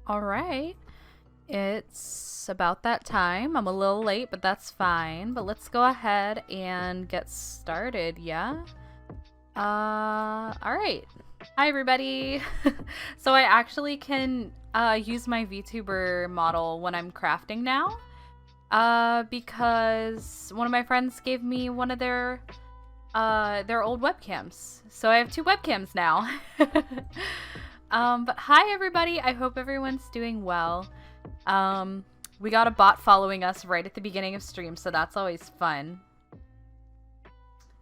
All right. It's about that time. I'm a little late, but that's fine. But let's go ahead and get started, yeah? All right. Hi, everybody. So I actually can use my VTuber model when I'm crafting now. Because one of my friends gave me one of their old webcams. So I have two webcams now. But hi everybody, I hope everyone's doing well. We got a bot following us right at the beginning of stream, so that's always fun.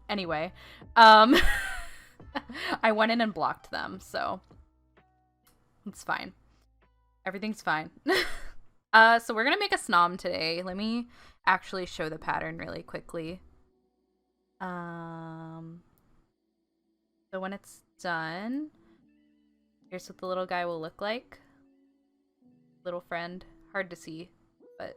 Anyway, I went in and blocked them, so it's fine. Everything's fine. So we're gonna make a Snom today. Let me actually show the pattern really quickly. So when it's done, here's what the little guy will look like. Little friend. Hard to see, but...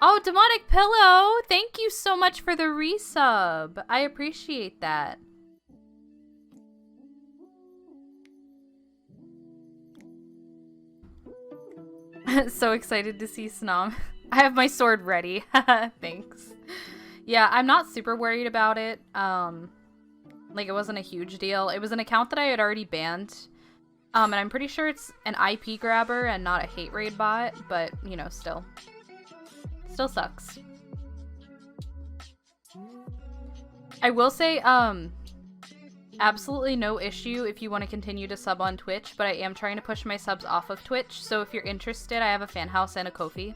Oh, Demonic Pillow! Thank you so much for the resub! I appreciate that. So excited to see Snom. I have my sword ready. Thanks. Yeah, I'm not super worried about it. Like, it wasn't a huge deal. It was an account that I had already banned. And I'm pretty sure it's an IP grabber and not a hate raid bot, but, you know, still. Still sucks. I will say, absolutely no issue if you want to continue to sub on Twitch, but I am trying to push my subs off of Twitch, so if you're interested, I have a fan house and a Ko-fi.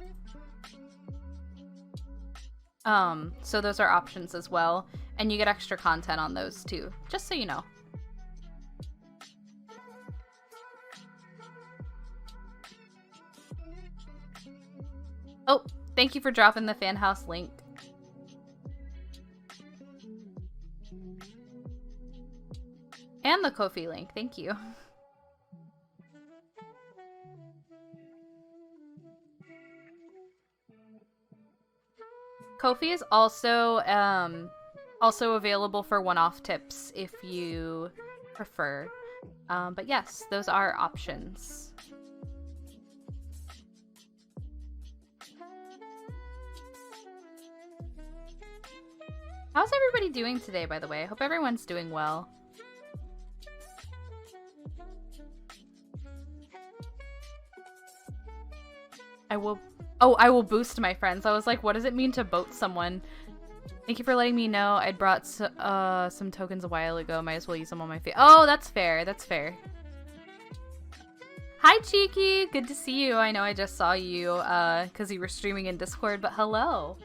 So those are options as well, and you get extra content on those too, just so you know. Oh, thank you for dropping the fan house link. And the Ko-fi link, thank you. Ko-fi is also available for one-off tips if you prefer. But yes, those are options. How's everybody doing today, by the way? I hope everyone's doing well. I will boost my friends. I was like, what does it mean to boat someone? Thank you for letting me know. I'd brought some tokens a while ago. Might as well use them on my face. Oh, that's fair. That's fair. Hi, Cheeky. Good to see you. I know I just saw you because you were streaming in Discord, but hello.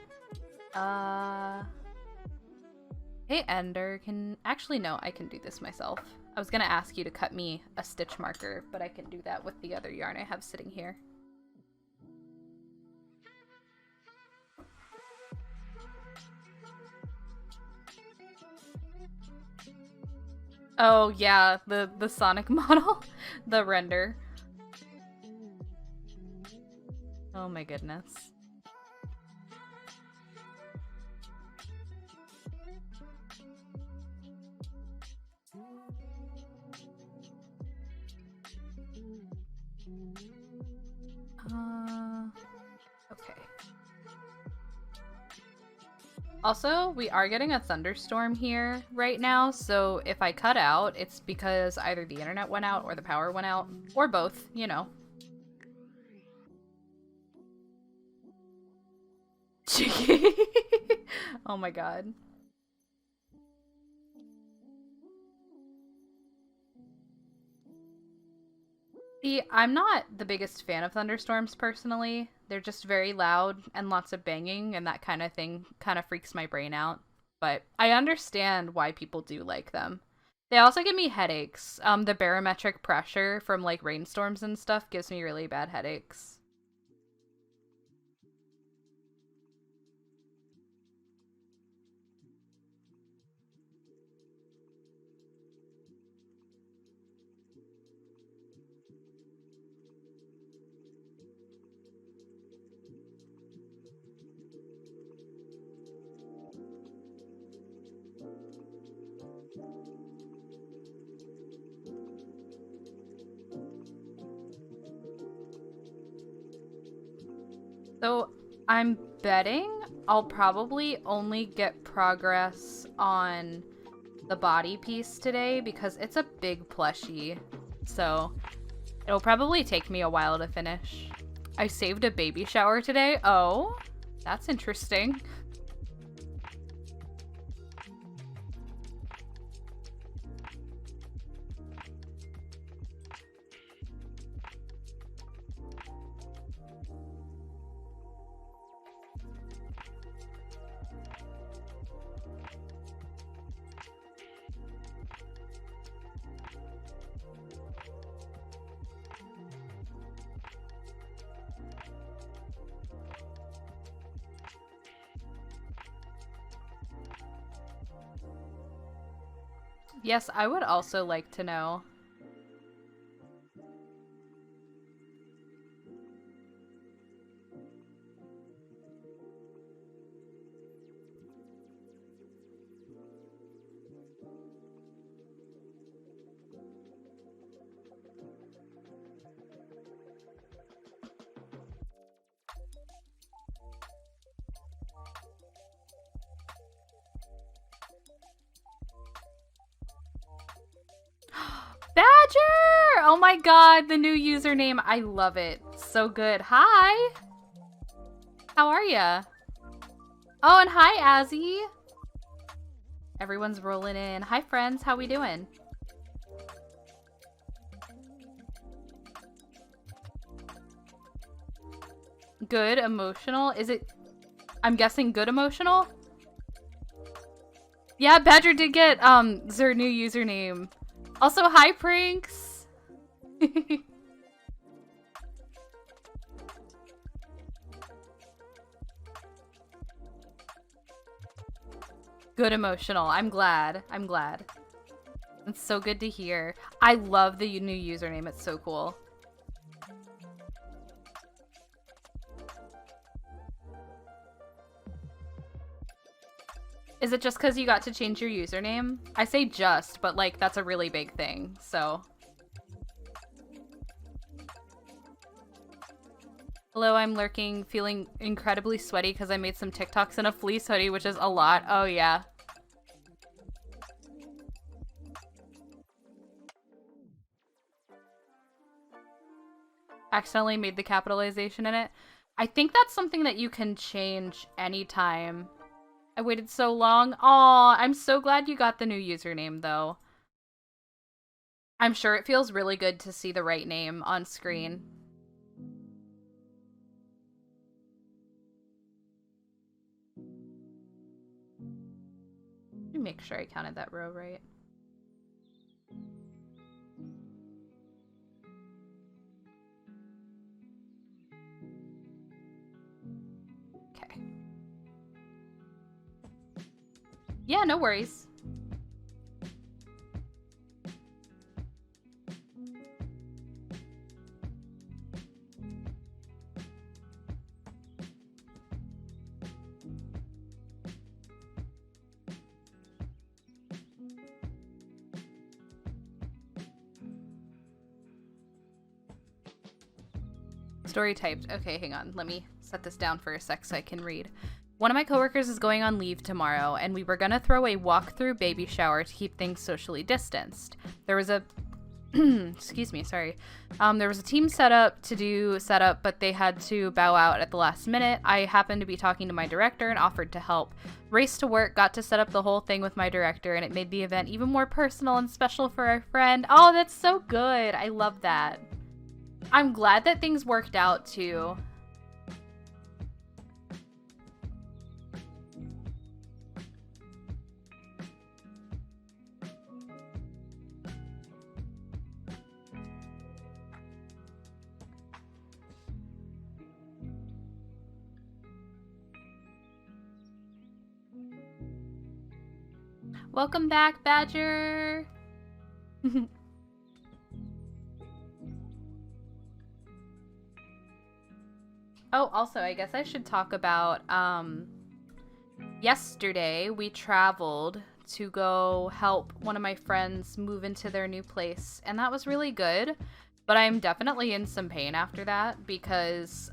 Hey, Ender. Actually, no, I can do this myself. I was going to ask you to cut me a stitch marker, but I can do that with the other yarn I have sitting here. Oh, yeah, the Sonic model. The render. Oh my goodness. Okay. Also, we are getting a thunderstorm here right now, so if I cut out, it's because either the internet went out or the power went out, or both, you know. Cheeky. Oh my god. See, I'm not the biggest fan of thunderstorms personally. They're just very loud and lots of banging, and that kind of thing kind of freaks my brain out. But I understand why people do like them. They also give me headaches. The barometric pressure from like rainstorms and stuff gives me really bad headaches. So I'm betting I'll probably only get progress on the body piece today because it's a big plushie. So it'll probably take me a while to finish. I saved a baby shower today. Oh, that's interesting. Yes, I would also like to know. Badger! Oh my god, the new username. I love it. So good. Hi! How are ya? Oh, and hi, Azzy. Everyone's rolling in. Hi, friends. How we doing? Good emotional? Is it... I'm guessing good emotional? Yeah, Badger did get, their new username. Also, hi, Prinks! Good emotional. I'm glad. I'm glad. It's so good to hear. I love the new username. It's so cool. Is it just because you got to change your username? I say just, but like that's a really big thing, so. Hello, I'm lurking, feeling incredibly sweaty because I made some TikToks in a fleece hoodie, which is a lot. Oh yeah. Accidentally made the capitalization in it. I think that's something that you can change anytime. I waited so long. Aw, I'm so glad you got the new username, though. I'm sure it feels really good to see the right name on screen. Let me make sure I counted that row right. Okay. Yeah, no worries. Story typed. Okay, hang on. Let me set this down for a sec so I can read. One of my coworkers is going on leave tomorrow, and we were gonna throw a walk-through baby shower to keep things socially distanced. There was a excuse me, sorry. There was a team setup, but they had to bow out at the last minute. I happened to be talking to my director and offered to help. Raced to work, got to set up the whole thing with my director, and it made the event even more personal and special for our friend. Oh, that's so good. I love that. I'm glad that things worked out, too. Welcome back, Badger! Oh, also, I guess I should talk about, yesterday we traveled to go help one of my friends move into their new place, and that was really good, but I'm definitely in some pain after that because,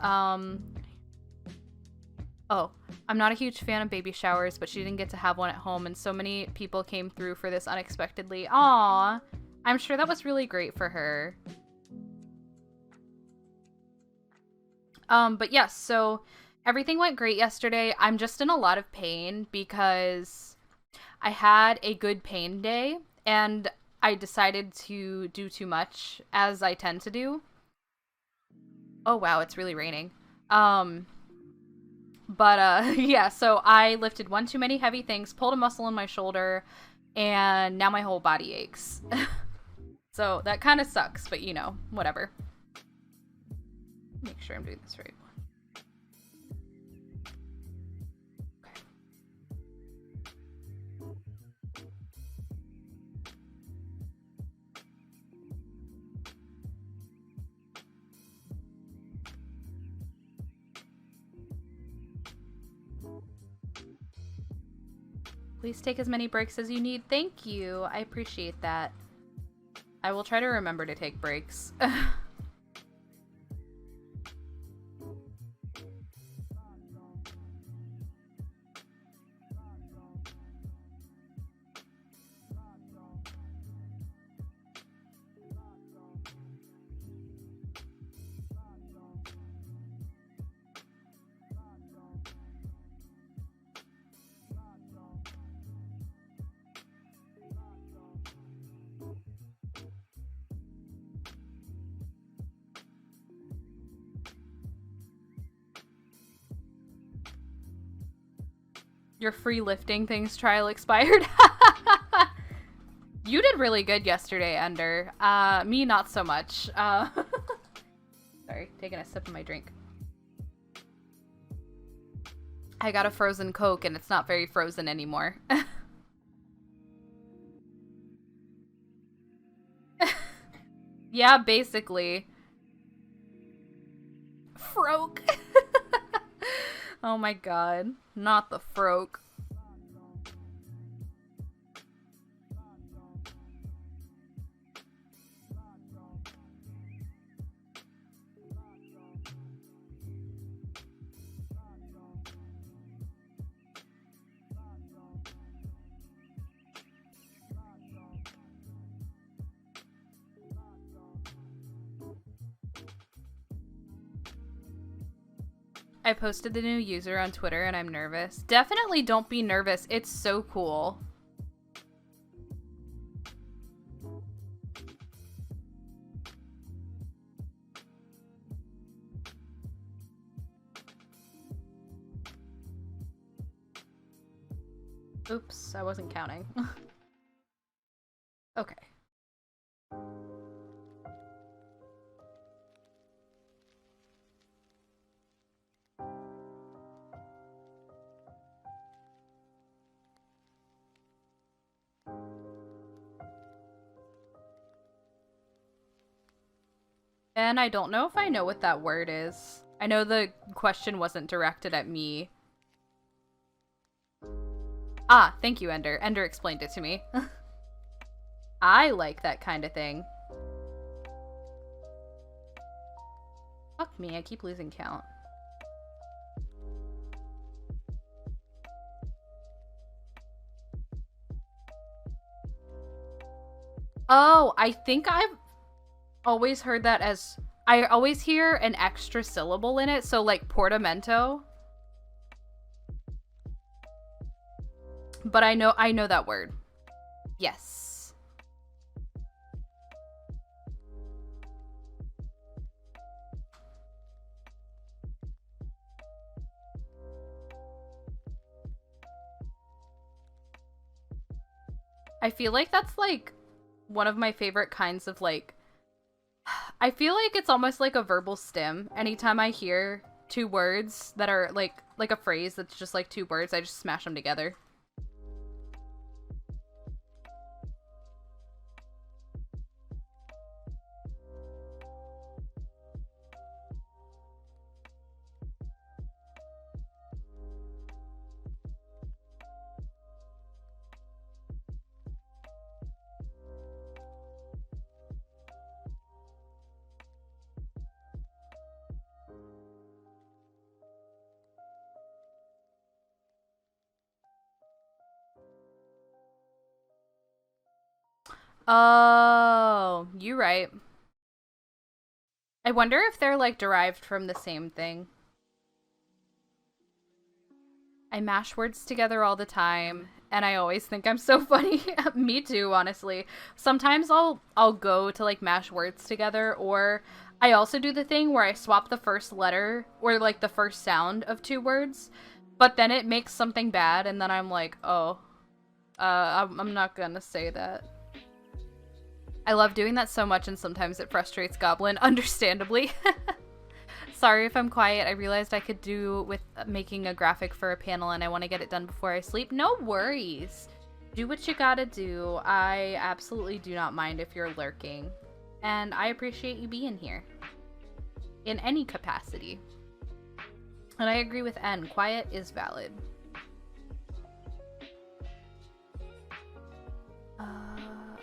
Oh, I'm not a huge fan of baby showers, but she didn't get to have one at home, and so many people came through for this unexpectedly. Aw, I'm sure that was really great for her. But yes, so everything went great yesterday. I'm just in a lot of pain because I had a good pain day, and I decided to do too much, as I tend to do. Oh wow, it's really raining. Um, yeah, so I lifted one too many heavy things, pulled a muscle in my shoulder, and now my whole body aches. So that kind of sucks, but you know, whatever. Make sure I'm doing this right. Okay. Please take as many breaks as you need. Thank you. I appreciate that. I will try to remember to take breaks. Your free lifting things trial expired. You did really good yesterday, Ender. Me not so much. Sorry, taking a sip of my drink. I got a frozen Coke and it's not very frozen anymore. Yeah, basically. Froke. Oh my god. Not the froke. I posted the new user on Twitter and I'm nervous. Definitely don't be nervous. It's so cool. Oops, I wasn't counting. Okay. And I don't know if I know what that word is. I know the question wasn't directed at me. Ah, thank you, Ender. Ender explained it to me. I like that kind of thing. Fuck me, I keep losing count. Oh, I think I've always heard that as... I always hear an extra syllable in it, so like portamento. But I know that word. Yes. I feel like that's like one of my favorite kinds of like... I feel like it's almost like a verbal stim. Anytime I hear two words that are like a phrase that's just like two words, I just smash them together. Oh, you right. I wonder if they're like derived from the same thing. I mash words together all the time, and I always think I'm so funny. Me too, honestly. Sometimes I'll go to like mash words together, or I also do the thing where I swap the first letter or like the first sound of two words, but then it makes something bad, and then I'm like, oh, I'm not gonna say that. I love doing that so much, and sometimes it frustrates Goblin, understandably. Sorry if I'm quiet. I realized I could do with making a graphic for a panel and I want to get it done before I sleep. No worries. Do what you gotta do. I absolutely do not mind if you're lurking. And I appreciate you being here. In any capacity. And I agree with N. Quiet is valid.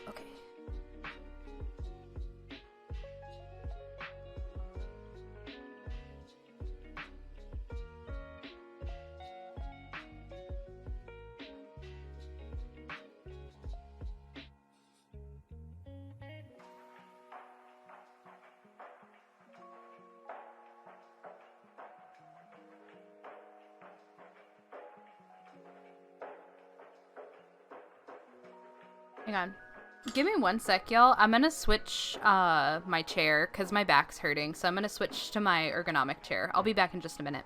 Okay. Hang on. Give me one sec, y'all. I'm gonna switch my chair because my back's hurting. So I'm gonna switch to my ergonomic chair. I'll be back in just a minute.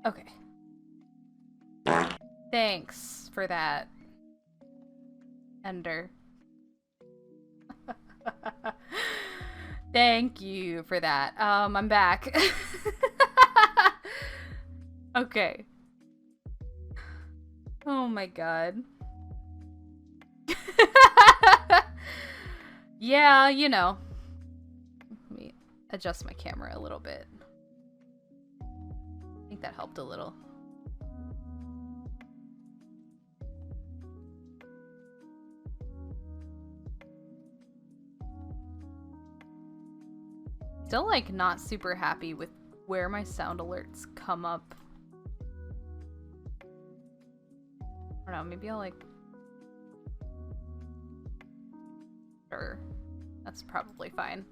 Okay. Thanks for that, Ender. Thank you for that. I'm back. Okay. Oh my god. Yeah, you know. Let me adjust my camera a little bit. I think that helped a little. Still, like, not super happy with where my sound alerts come up. I don't know, maybe I'll, like... Sure. That's probably fine.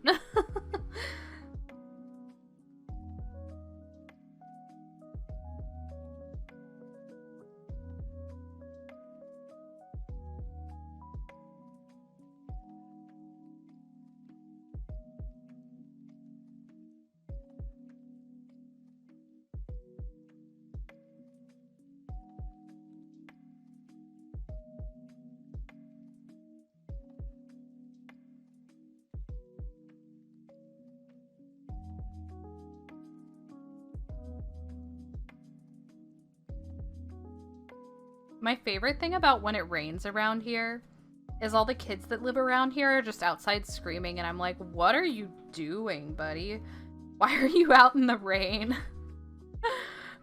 My favorite thing about when it rains around here is all the kids that live around here are just outside screaming, and I'm like, what are you doing, buddy? Why are you out in the rain?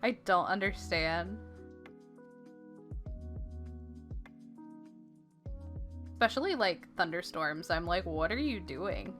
I don't understand. Especially, like, thunderstorms. I'm like, what are you doing?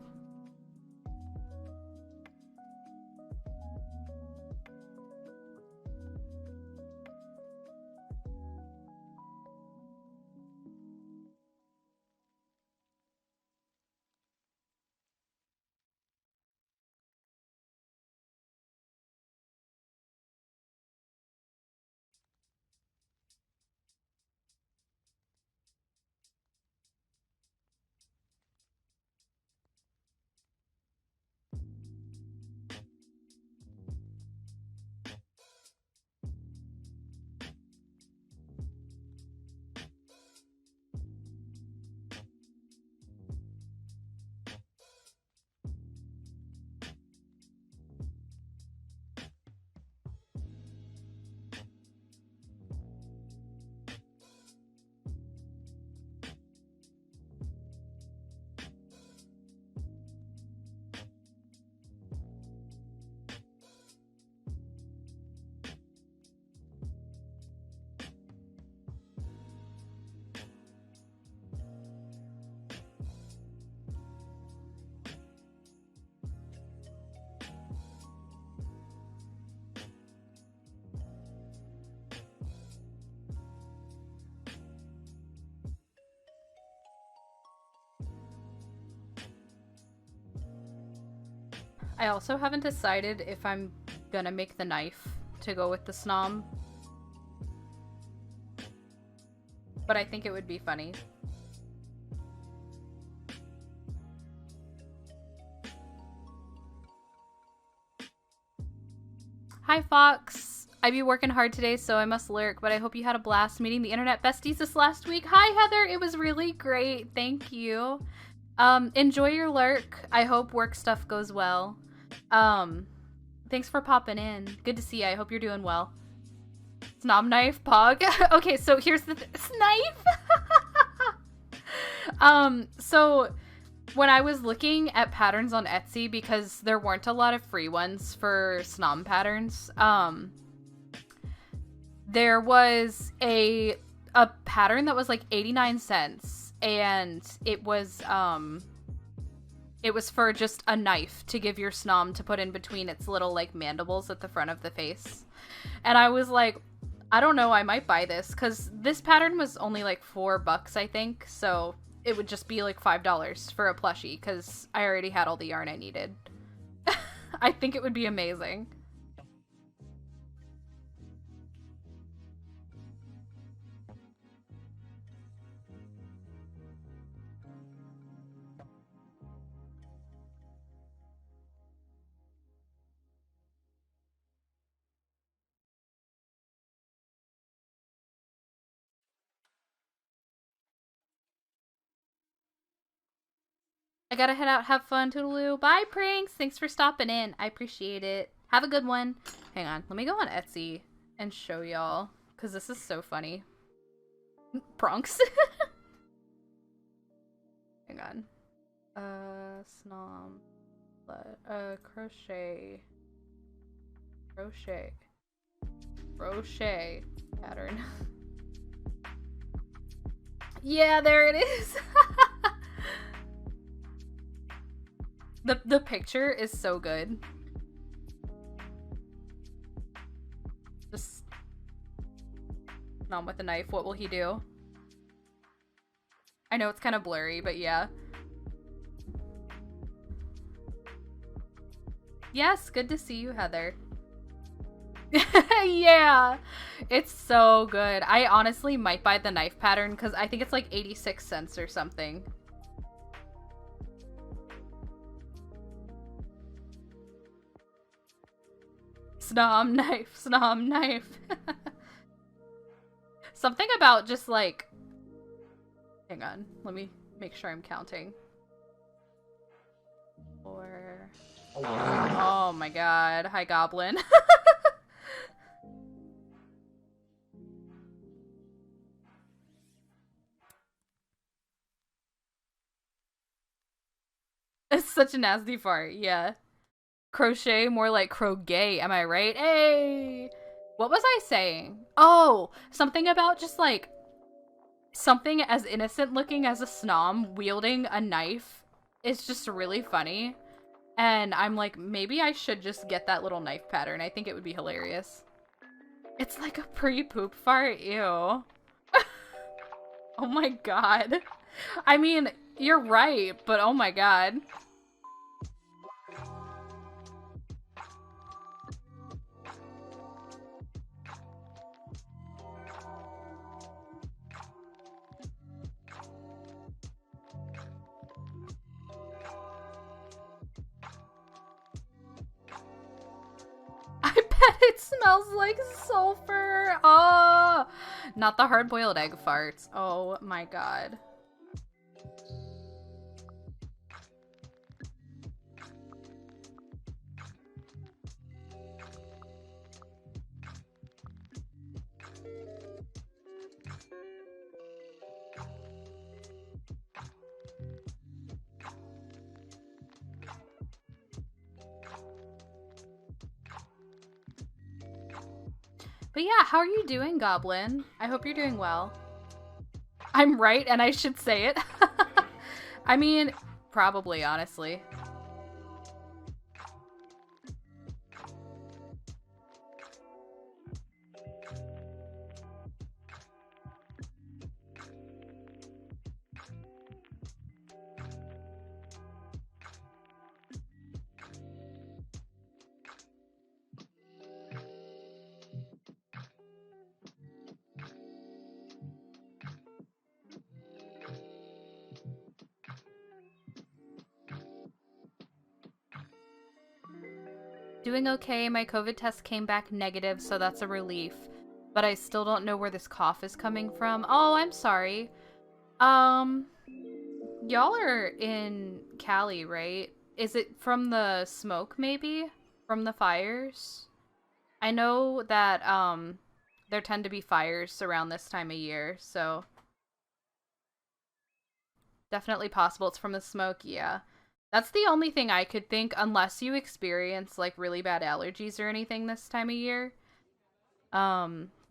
I also haven't decided if I'm gonna make the knife to go with the Snom. But I think it would be funny. Hi, Fox. I be working hard today, so I must lurk, but I hope you had a blast meeting the internet besties this last week. Hi, Heather. It was really great. Thank you. Enjoy your lurk. I hope work stuff goes well. Thanks for popping in. Good to see you. I hope you're doing well. Snom knife, Pog. Okay, so here's the knife. So when I was looking at patterns on Etsy, because there weren't a lot of free ones for Snom patterns, there was a pattern that was like 89 cents, and it was for just a knife to give your Snom to put in between its little like mandibles at the front of the face. And I was like, I don't know, I might buy this, because this pattern was only like $4, I think, so it would just be like $5 for a plushie, because I already had all the yarn I needed. I think it would be amazing. I gotta head out, have fun, toodaloo. Bye, Pranks! Thanks for stopping in. I appreciate it. Have a good one. Hang on, let me go on Etsy and show y'all, because this is so funny. Pranks. Hang on. Snom. Crochet. Crochet pattern. Yeah, there it is. The picture is so good. Just Snom with a knife. What will he do? I know it's kind of blurry, but yeah. Yes, good to see you, Heather. Yeah, it's so good. I honestly might buy the knife pattern because I think it's like 86 cents or something. Snom knife, Snom knife. Something about just like... Hang on, let me make sure I'm counting. 4... Oh my god. Hi, Goblin. It's such a nasty fart, yeah. Crochet, more like crochet, am I right? Hey! What was I saying? Oh, something about just like something as innocent looking as a Snom wielding a knife is just really funny. And I'm like, maybe I should just get that little knife pattern. I think it would be hilarious. It's like a pre-poop fart, ew. Oh my god. I mean, you're right, but oh my god. I bet it smells like sulfur. Oh, not the hard-boiled egg farts. Oh my god. But yeah, how are you doing, Goblin? I hope you're doing well. I'm right, and I should say it. I mean, probably, honestly. Doing okay. My COVID test came back negative, so that's a relief. But I still don't know where this cough is coming from. Oh, I'm sorry. Y'all are in Cali, right? Is it from the smoke, maybe? From the fires? I know that, there tend to be fires around this time of year, so... Definitely possible it's from the smoke, yeah. That's the only thing I could think, unless you experience, like, really bad allergies or anything this time of year.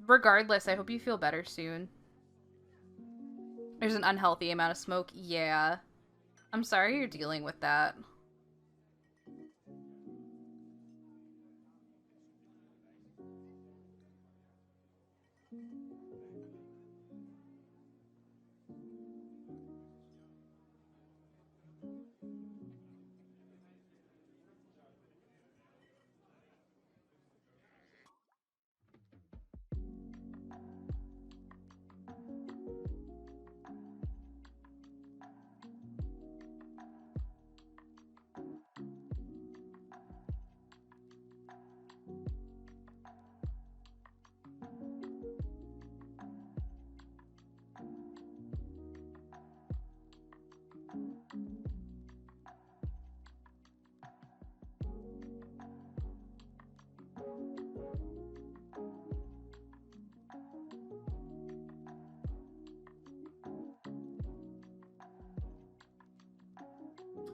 Regardless, I hope you feel better soon. There's an unhealthy amount of smoke, yeah. I'm sorry you're dealing with that.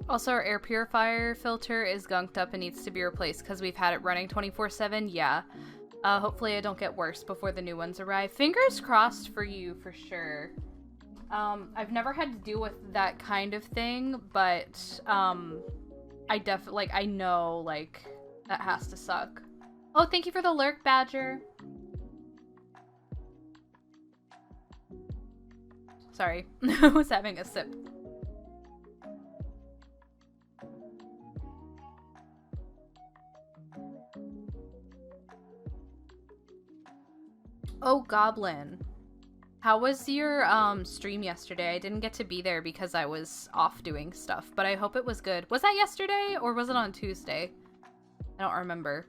Also, our air purifier filter is gunked up and needs to be replaced because we've had it running 24/7. Yeah. Hopefully I don't get worse before the new ones arrive. Fingers crossed for you, for sure. I've never had to deal with that kind of thing, but, I know, like, that has to suck. Oh, thank you for the lurk, Badger. Sorry. I was having a sip. Oh, Goblin. How was your stream yesterday? I didn't get to be there because I was off doing stuff, but I hope it was good. Was that yesterday or was it on Tuesday? I don't remember.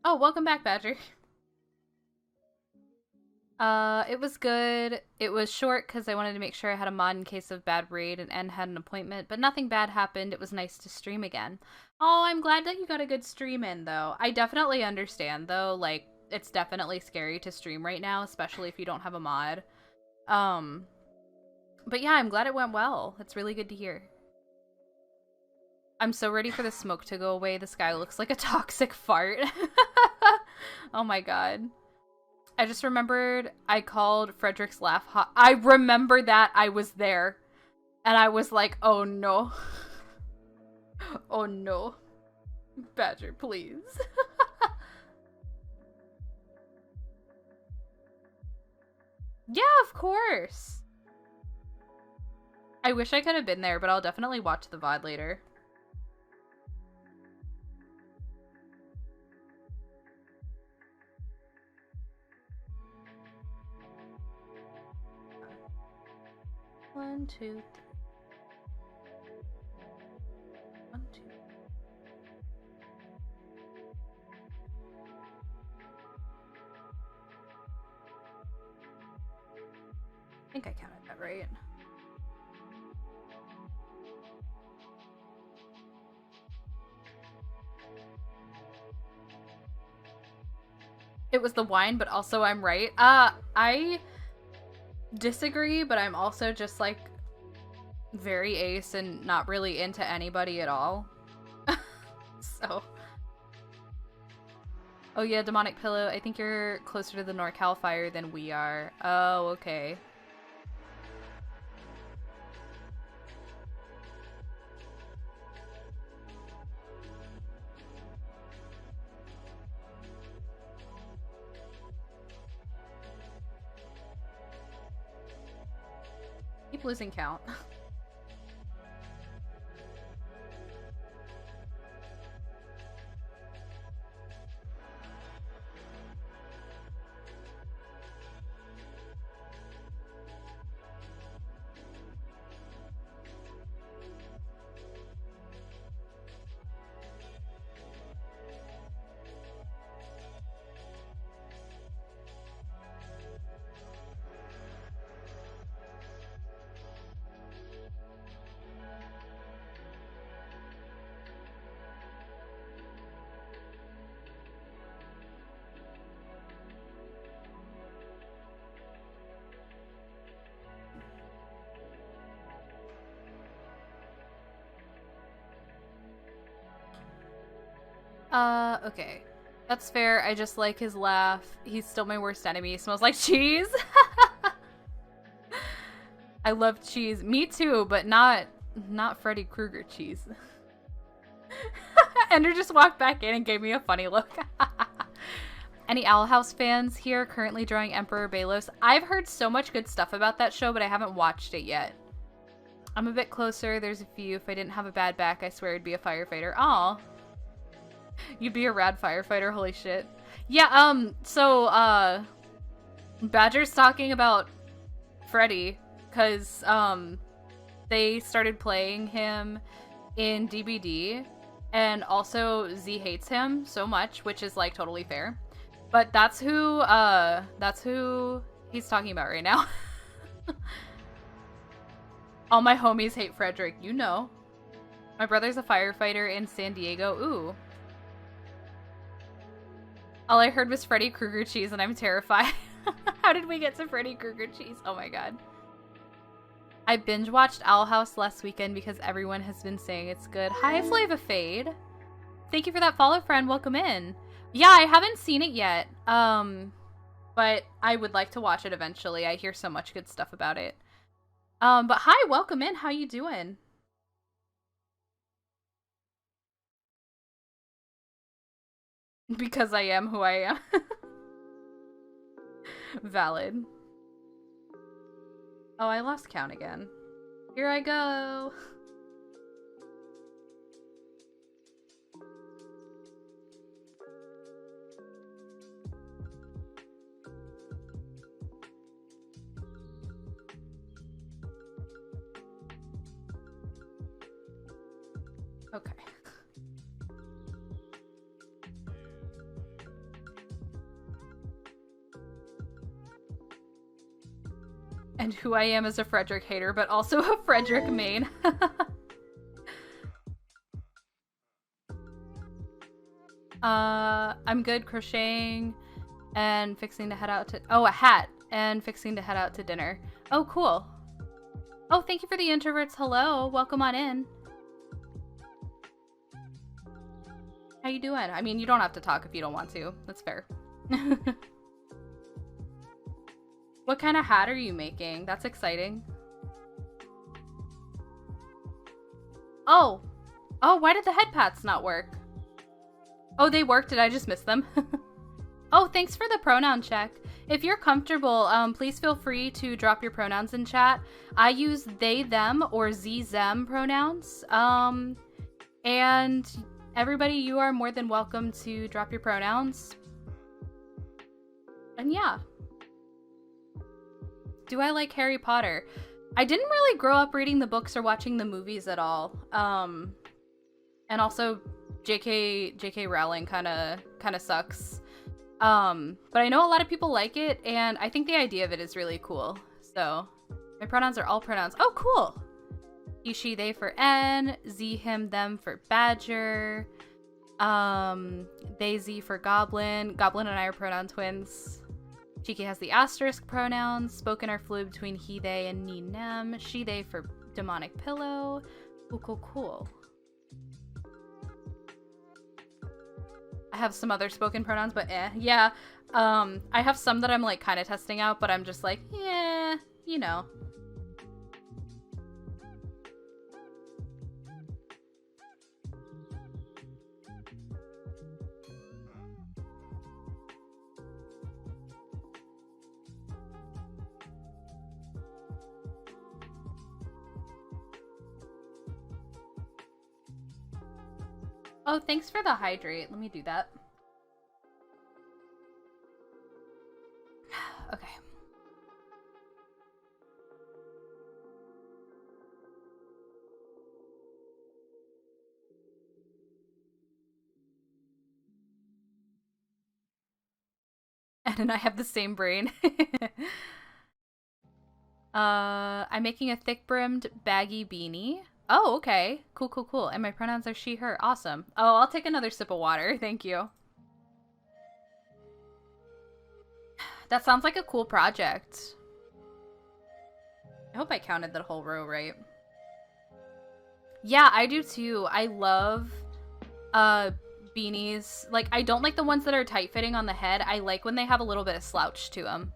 Oh, welcome back, Badger. It was good. It was short because I wanted to make sure I had a mod in case of bad raid and N had an appointment, but nothing bad happened. It was nice to stream again. Oh, I'm glad that you got a good stream in, though. I definitely understand, though. Like, it's definitely scary to stream right now, especially if you don't have a mod. But yeah, I'm glad it went well. It's really good to hear. I'm so ready for the smoke to go away. This guy looks like a toxic fart. Oh my god. I just remembered I called Frederick's Laugh hot. I remember that I was there. And I was like, oh no. Oh no. Badger, please. Yeah, of course. I wish I could have been there, but I'll definitely watch the VOD later. One, two, three. One, two. I think I counted that right. It was the wine, but also I'm right. I disagree, but I'm also just, like, very ace and not really into anybody at all. So. Oh yeah, Demonic Pillow, I think you're closer to the NorCal fire than we are. Oh, okay. keep losing count. Okay. That's fair. I just like his laugh. He's still my worst enemy. He smells like cheese. I love cheese. Me too, but not Freddy Krueger cheese. Ender just walked back in and gave me a funny look. Any Owl House fans here currently drawing Emperor Balos? I've heard so much good stuff about that show, but I haven't watched it yet. I'm a bit closer. There's a few. If I didn't have a bad back, I swear I'd be a firefighter. Aw. You'd be a rad firefighter, holy shit. Yeah, Badger's talking about Freddy, because, they started playing him in DBD, and also Z hates him so much, which is, like, totally fair. But that's who he's talking about right now. All my homies hate Frederick, you know. My brother's a firefighter in San Diego, ooh. All I heard was Freddy Krueger cheese and I'm terrified. How did we get to Freddy Krueger cheese? Oh my god. I binge watched Owl House last weekend because everyone has been saying it's good. Hi, Flava Fade. Thank you for that follow, friend. Welcome in. Yeah, I haven't seen it yet. But I would like to watch it eventually. I hear so much good stuff about it. But hi, welcome in. How you doing? Because I am who I am. Valid. Oh, I lost count again. Here I go. Okay. And who I am as a Frederick hater, but also a Frederick main. I'm good crocheting and fixing to head out to— oh, a hat and fixing to head out to dinner. Oh, cool. Oh, thank you for the introverts. Hello. Welcome on in. How you doing? I mean, you don't have to talk if you don't want to. That's fair. What kind of hat are you making? That's exciting. Oh. Oh, why did the head pats not work? Oh, they worked. Did I just miss them? Oh, thanks for the pronoun check. If you're comfortable, please feel free to drop your pronouns in chat. I use they, them, or z, them pronouns. And everybody, you are more than welcome to drop your pronouns. And yeah. Do I like Harry Potter? I didn't really grow up reading the books or watching the movies at all. And also JK Rowling kind of sucks. But I know a lot of people like it, and I think the idea of it is really cool. So my pronouns are all pronouns. Oh, cool. He, she, they for N, Z, him, them for Badger, they, Z for Goblin. Goblin and I are pronoun twins. Cheeky has the asterisk pronouns. Spoken are fluid between he, they, and me, them. She, they for demonic pillow. Cool, cool, cool. I have some other spoken pronouns, but yeah. I have some that I'm like kind of testing out, but I'm just like, yeah, you know. Oh, thanks for the hydrate. Let me do that. Okay. Ed and I have the same brain. I'm making a thick-brimmed, baggy beanie. Oh, okay. Cool, cool, cool. And my pronouns are she, her. Awesome. Oh, I'll take another sip of water. Thank you. That sounds like a cool project. I hope I counted the whole row right. Yeah, I do too. I love beanies. Like, I don't like the ones that are tight-fitting on the head. I like when they have a little bit of slouch to them.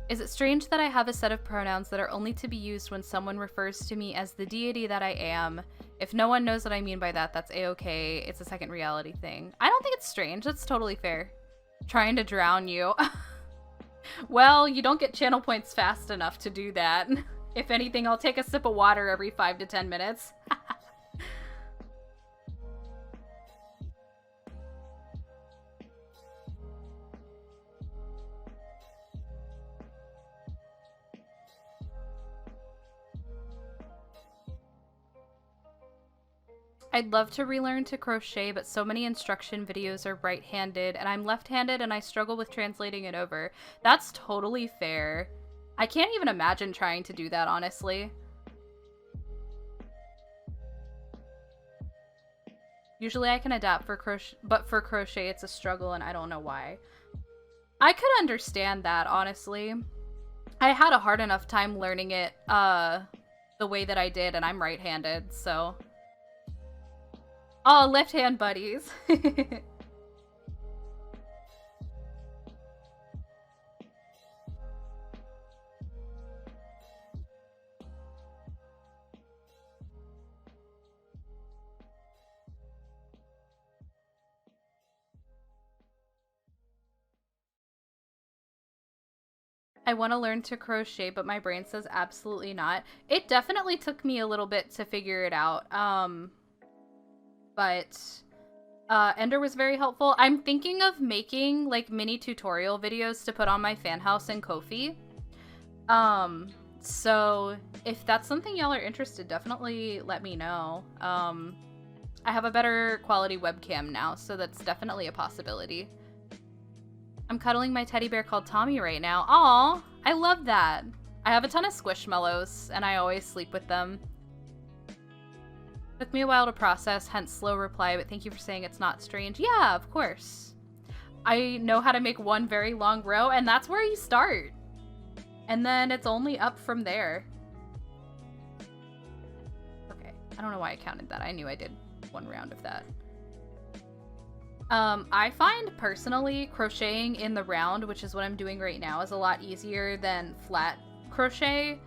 Is it strange that I have a set of pronouns that are only to be used when someone refers to me as the deity that I am? If no one knows what I mean by that, that's a-okay. It's a second reality thing. I don't think it's strange. That's totally fair. Trying to drown you. Well, you don't get channel points fast enough to do that. If anything, I'll take a sip of water every 5 to 10 minutes. I'd love to relearn to crochet, but so many instruction videos are right-handed, and I'm left-handed and I struggle with translating it over. That's totally fair. I can't even imagine trying to do that, honestly. Usually I can adapt for crochet, but for crochet it's a struggle and I don't know why. I could understand that, honestly. I had a hard enough time learning it the way that I did, and I'm right-handed, so... Oh, left-hand buddies. I want to learn to crochet, but my brain says absolutely not. It definitely took me a little bit to figure it out. But Ender was very helpful. I'm thinking of making like mini tutorial videos to put on my fan house and Ko-fi. So if that's something y'all are interested, definitely let me know. I have a better quality webcam now, so that's definitely a possibility. I'm cuddling my teddy bear called Tommy right now. Aw, I love that. I have a ton of Squishmallows, and I always sleep with them. Took me a while to process, hence slow reply, but thank you for saying it's not strange. Yeah, of course. I know how to make one very long row, and that's where you start. And then it's only up from there. Okay, I don't know why I counted that. I knew I did one round of that. I find personally crocheting in the round, which is what I'm doing right now, is a lot easier than flat crochet,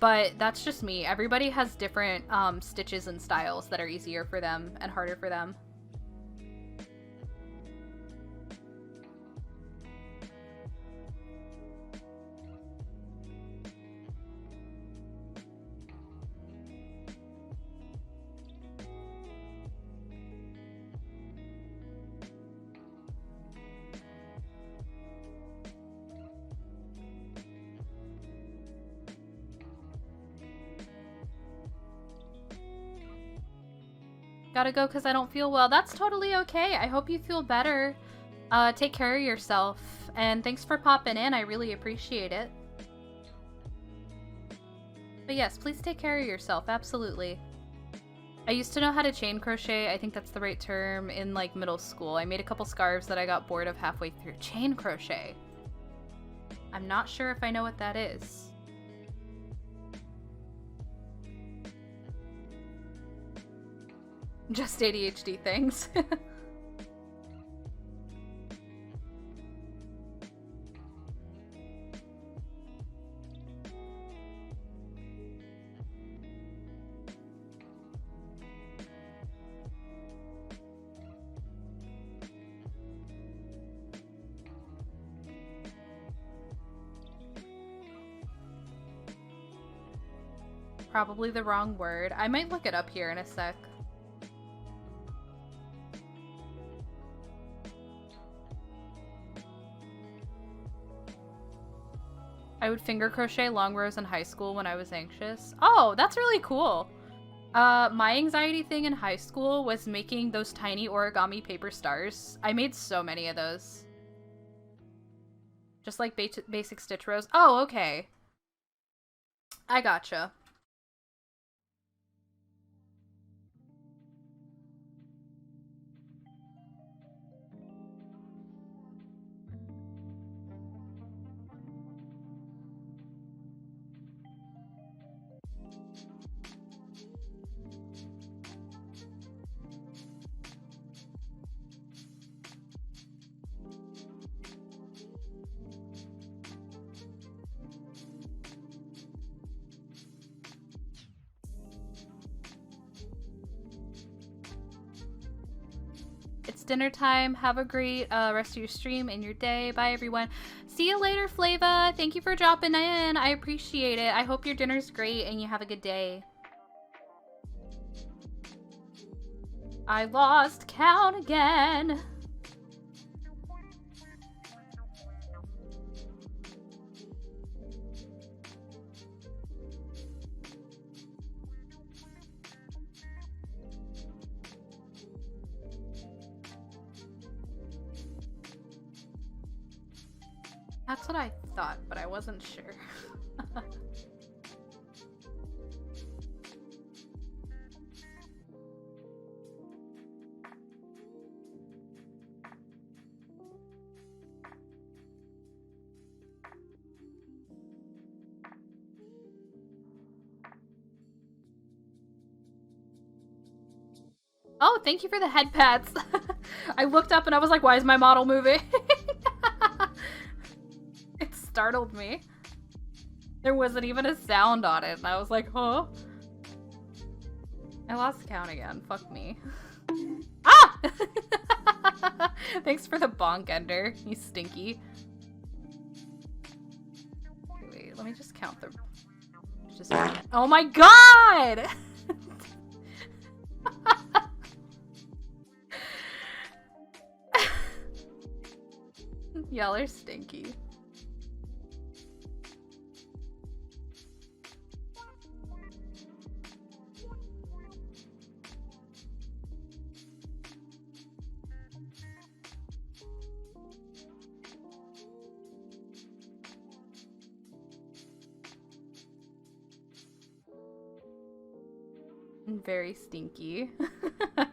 but that's just me. Everybody has different stitches and styles that are easier for them and harder for them. Gotta go because I don't feel well. That's totally okay. I hope you feel better. Take care of yourself. And thanks for popping in. I really appreciate it. But yes, please take care of yourself. Absolutely. I used to know how to chain crochet. I think that's the right term in like middle school. I made a couple scarves that I got bored of halfway through. Chain crochet. I'm not sure if I know what that is. Just ADHD things. Probably the wrong word. I might look it up here in a sec. I would finger crochet long rows in high school when I was anxious. Oh, that's really cool. My anxiety thing in high school was making those tiny origami paper stars. I made so many of those. Just like basic stitch rows. Oh, okay. I gotcha. It's dinner time. Have a great rest of your stream and your day. Bye, everyone. See you later, Flava. Thank you for dropping in. I appreciate it. I hope your dinner's great and you have a good day. I lost count again. That's what I thought, but I wasn't sure. Oh, thank you for the head pats. I looked up and I was like, why is my model moving? It startled me. There wasn't even a sound on it, and I was like, huh? I lost count again. Fuck me. Ah! Thanks for the bonk, Ender. You stinky. Okay, wait, let me just count the... Oh my god! Y'all are stinky. Very stinky. I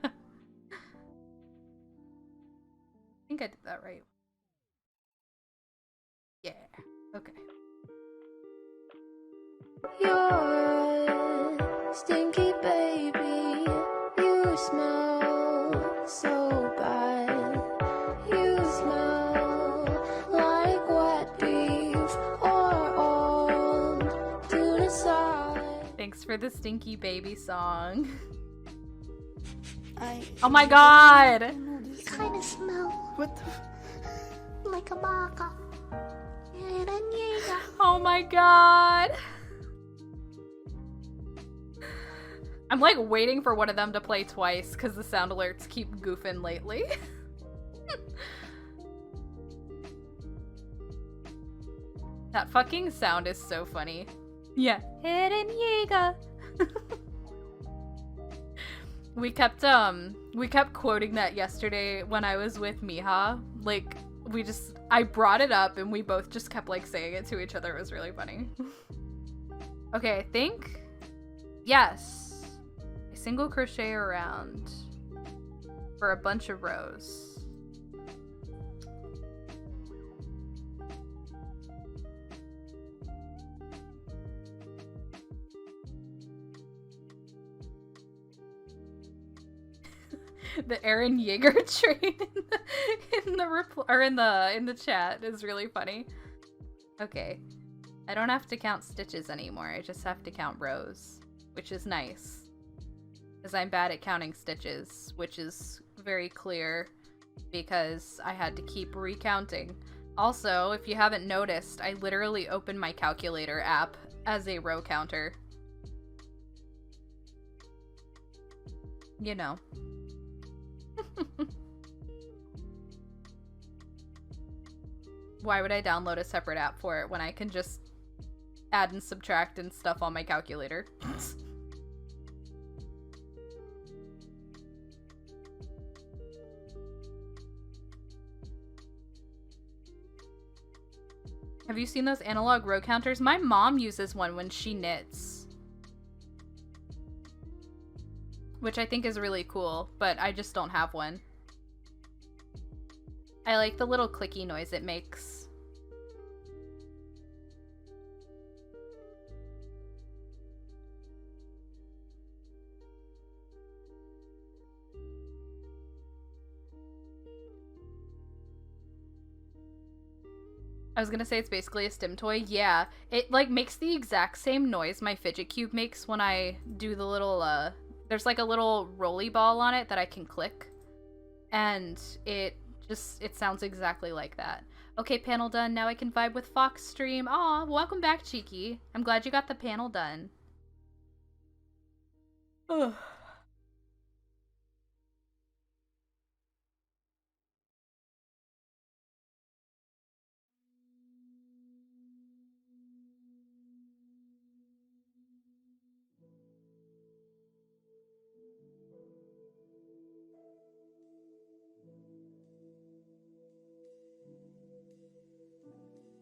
think I did that right. Yeah. Okay. You're a stinky baby. You smell so bad. You smell like wet beef or old tuna side. Thanks for the stinky baby song. Oh my god! You kind of smell. What the? Like a baka. Oh my god! I'm like waiting for one of them to play twice because the sound alerts keep goofing lately. That fucking sound is so funny. Yeah. Hidden Yiga. We kept quoting that yesterday when I was with Miha. Like, I brought it up and we both just kept like saying it to each other. It was really funny. Okay, I think, yes, a single crochet around for a bunch of rows. The Aaron Yeager train in the chat is really funny. Okay, I don't have to count stitches anymore. I just have to count rows, which is nice, because I'm bad at counting stitches, which is very clear because I had to keep recounting. Also, if you haven't noticed, I literally opened my calculator app as a row counter. You know. Why would I download a separate app for it when I can just add and subtract and stuff on my calculator. Have you seen those analog row counters? My mom uses one when she knits. Which I think is really cool, but I just don't have one. I like the little clicky noise it makes. I was gonna say it's basically a stim toy. Yeah, it like makes the exact same noise my fidget cube makes when I do the little, there's like a little rolly ball on it that I can click. And it sounds exactly like that. Okay, panel done. Now I can vibe with Fox stream. Aw, welcome back, Cheeky. I'm glad you got the panel done. Ugh.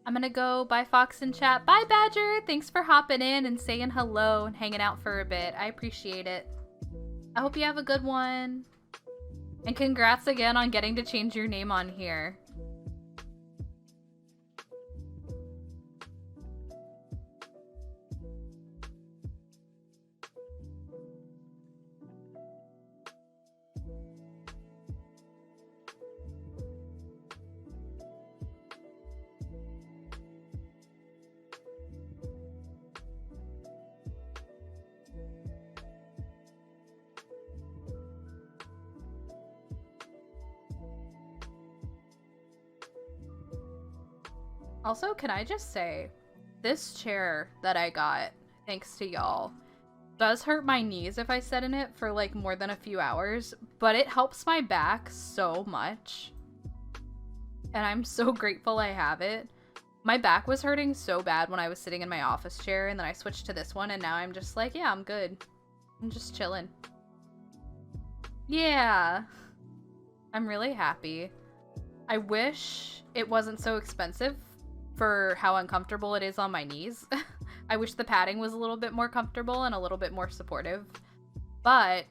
I'm gonna go. Bye, Fox in chat. Bye, Badger. Thanks for hopping in and saying hello and hanging out for a bit. I appreciate it. I hope you have a good one. And congrats again on getting to change your name on here. Also, can I just say, this chair that I got, thanks to y'all, does hurt my knees if I sit in it for like more than a few hours, but it helps my back so much. And I'm so grateful I have it. My back was hurting so bad when I was sitting in my office chair, and then I switched to this one, and now I'm just like, yeah, I'm good. I'm just chilling. Yeah. I'm really happy. I wish it wasn't so expensive for how uncomfortable it is on my knees. I wish the padding was a little bit more comfortable and a little bit more supportive. But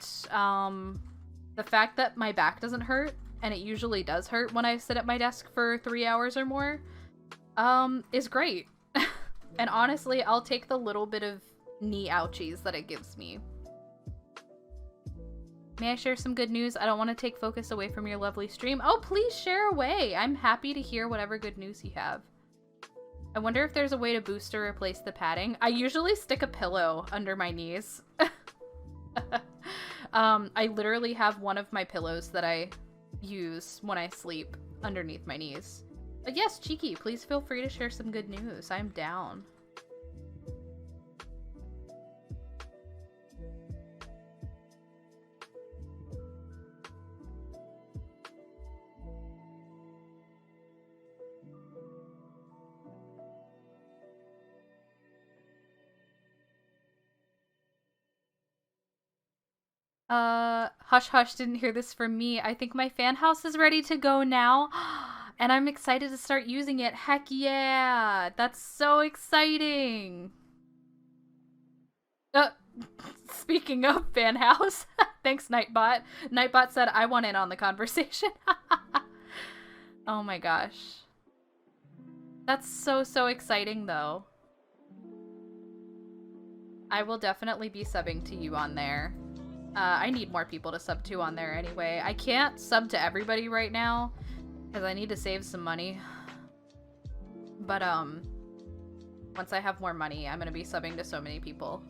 the fact that my back doesn't hurt, and it usually does hurt when I sit at my desk for 3 hours or more, is great. And honestly, I'll take the little bit of knee ouchies that it gives me. May I share some good news? I don't want to take focus away from your lovely stream. Oh, please share away. I'm happy to hear whatever good news you have. I wonder if there's a way to boost or replace the padding. I usually stick a pillow under my knees. I literally have one of my pillows that I use when I sleep underneath my knees. But yes, Cheeky, please feel free to share some good news. I'm down. Hush Hush didn't hear this from me. I think my fan house is ready to go now. And I'm excited to start using it. Heck yeah! That's so exciting! Speaking of fan house, thanks Nightbot. Nightbot said I want in on the conversation. Oh my gosh. That's so exciting though. I will definitely be subbing to you on there. I need more people to sub to on there anyway. I can't sub to everybody right now because I need to save some money. But once I have more money, I'm gonna be subbing to so many people.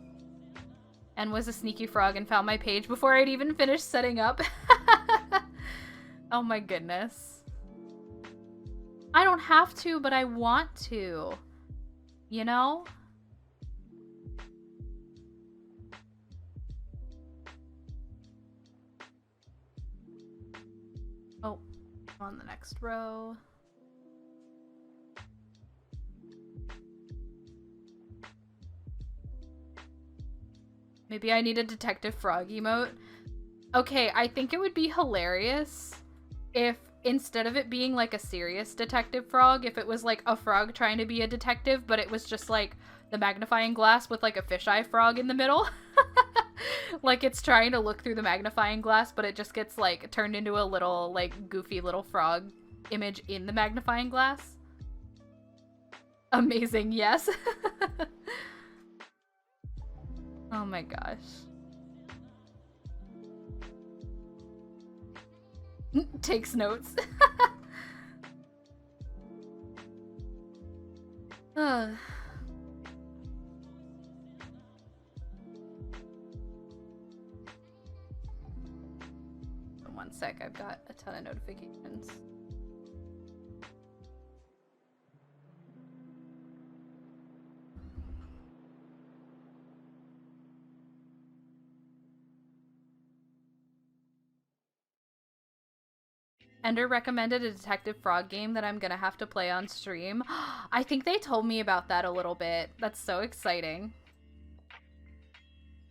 And was a sneaky frog and found my page before I'd even finished setting up. Oh my goodness. I don't have to, but I want to. You know? Oh, on the next row. Maybe I need a Detective Frog emote. Okay, I think it would be hilarious if instead of it being like a serious Detective Frog, if it was like a frog trying to be a detective, but it was just like the magnifying glass with like a fisheye frog in the middle. Like it's trying to look through the magnifying glass, but it just gets like turned into a little like goofy little frog image in the magnifying glass. Amazing, yes. Oh my gosh. Takes notes. One sec, I've got a ton of notifications. Ender recommended a Detective Frog game that I'm gonna have to play on stream. I think they told me about that a little bit. That's so exciting.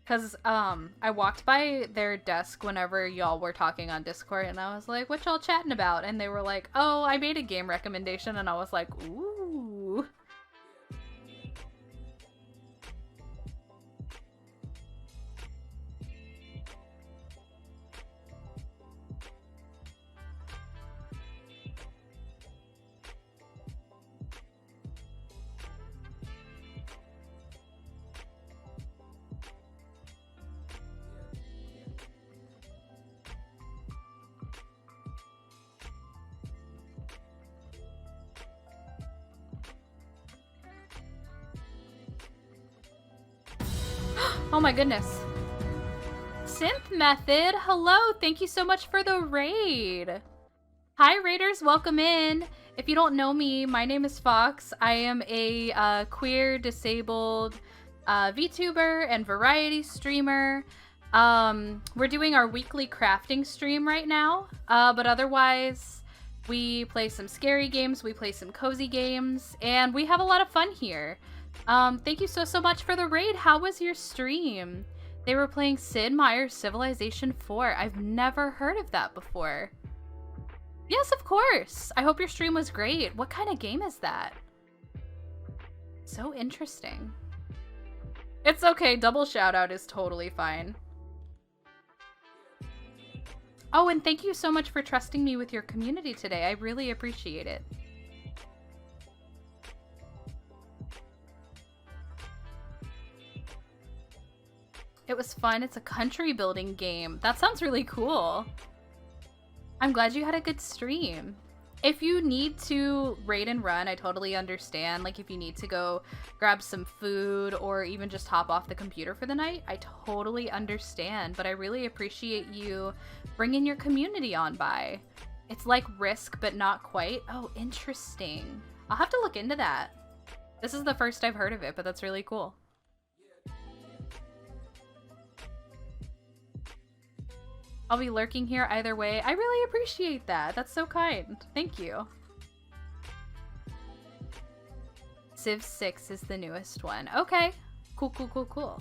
Cause I walked by their desk whenever y'all were talking on Discord and I was like, what y'all chatting about? And they were like, oh, I made a game recommendation, and I was like, ooh. Oh my goodness. Synth Method, hello, thank you so much for the raid. Hi raiders, welcome in. If you don't know me, my name is Fox. I am a queer, disabled VTuber and variety streamer. We're doing our weekly crafting stream right now, but otherwise we play some scary games, we play some cozy games, and we have a lot of fun here. Thank you so much for the raid. How was your stream? They were playing Sid Meier's Civilization 4. I've never heard of that before. Yes, of course. I hope your stream was great. What kind of game is that? So interesting. It's okay. Double shout out is totally fine. Oh, and thank you so much for trusting me with your community today. I really appreciate it. It was fun. It's a country building game. That sounds really cool. I'm glad you had a good stream. If you need to raid and run, I totally understand. Like if you need to go grab some food or even just hop off the computer for the night, I totally understand. But I really appreciate you bringing your community on by. It's like Risk, but not quite. Oh, interesting. I'll have to look into that. This is the first I've heard of it, but that's really cool. I'll be lurking here either way. I really appreciate that. That's so kind. Thank you. Civ 6 is the newest one. Okay. Cool. Cool.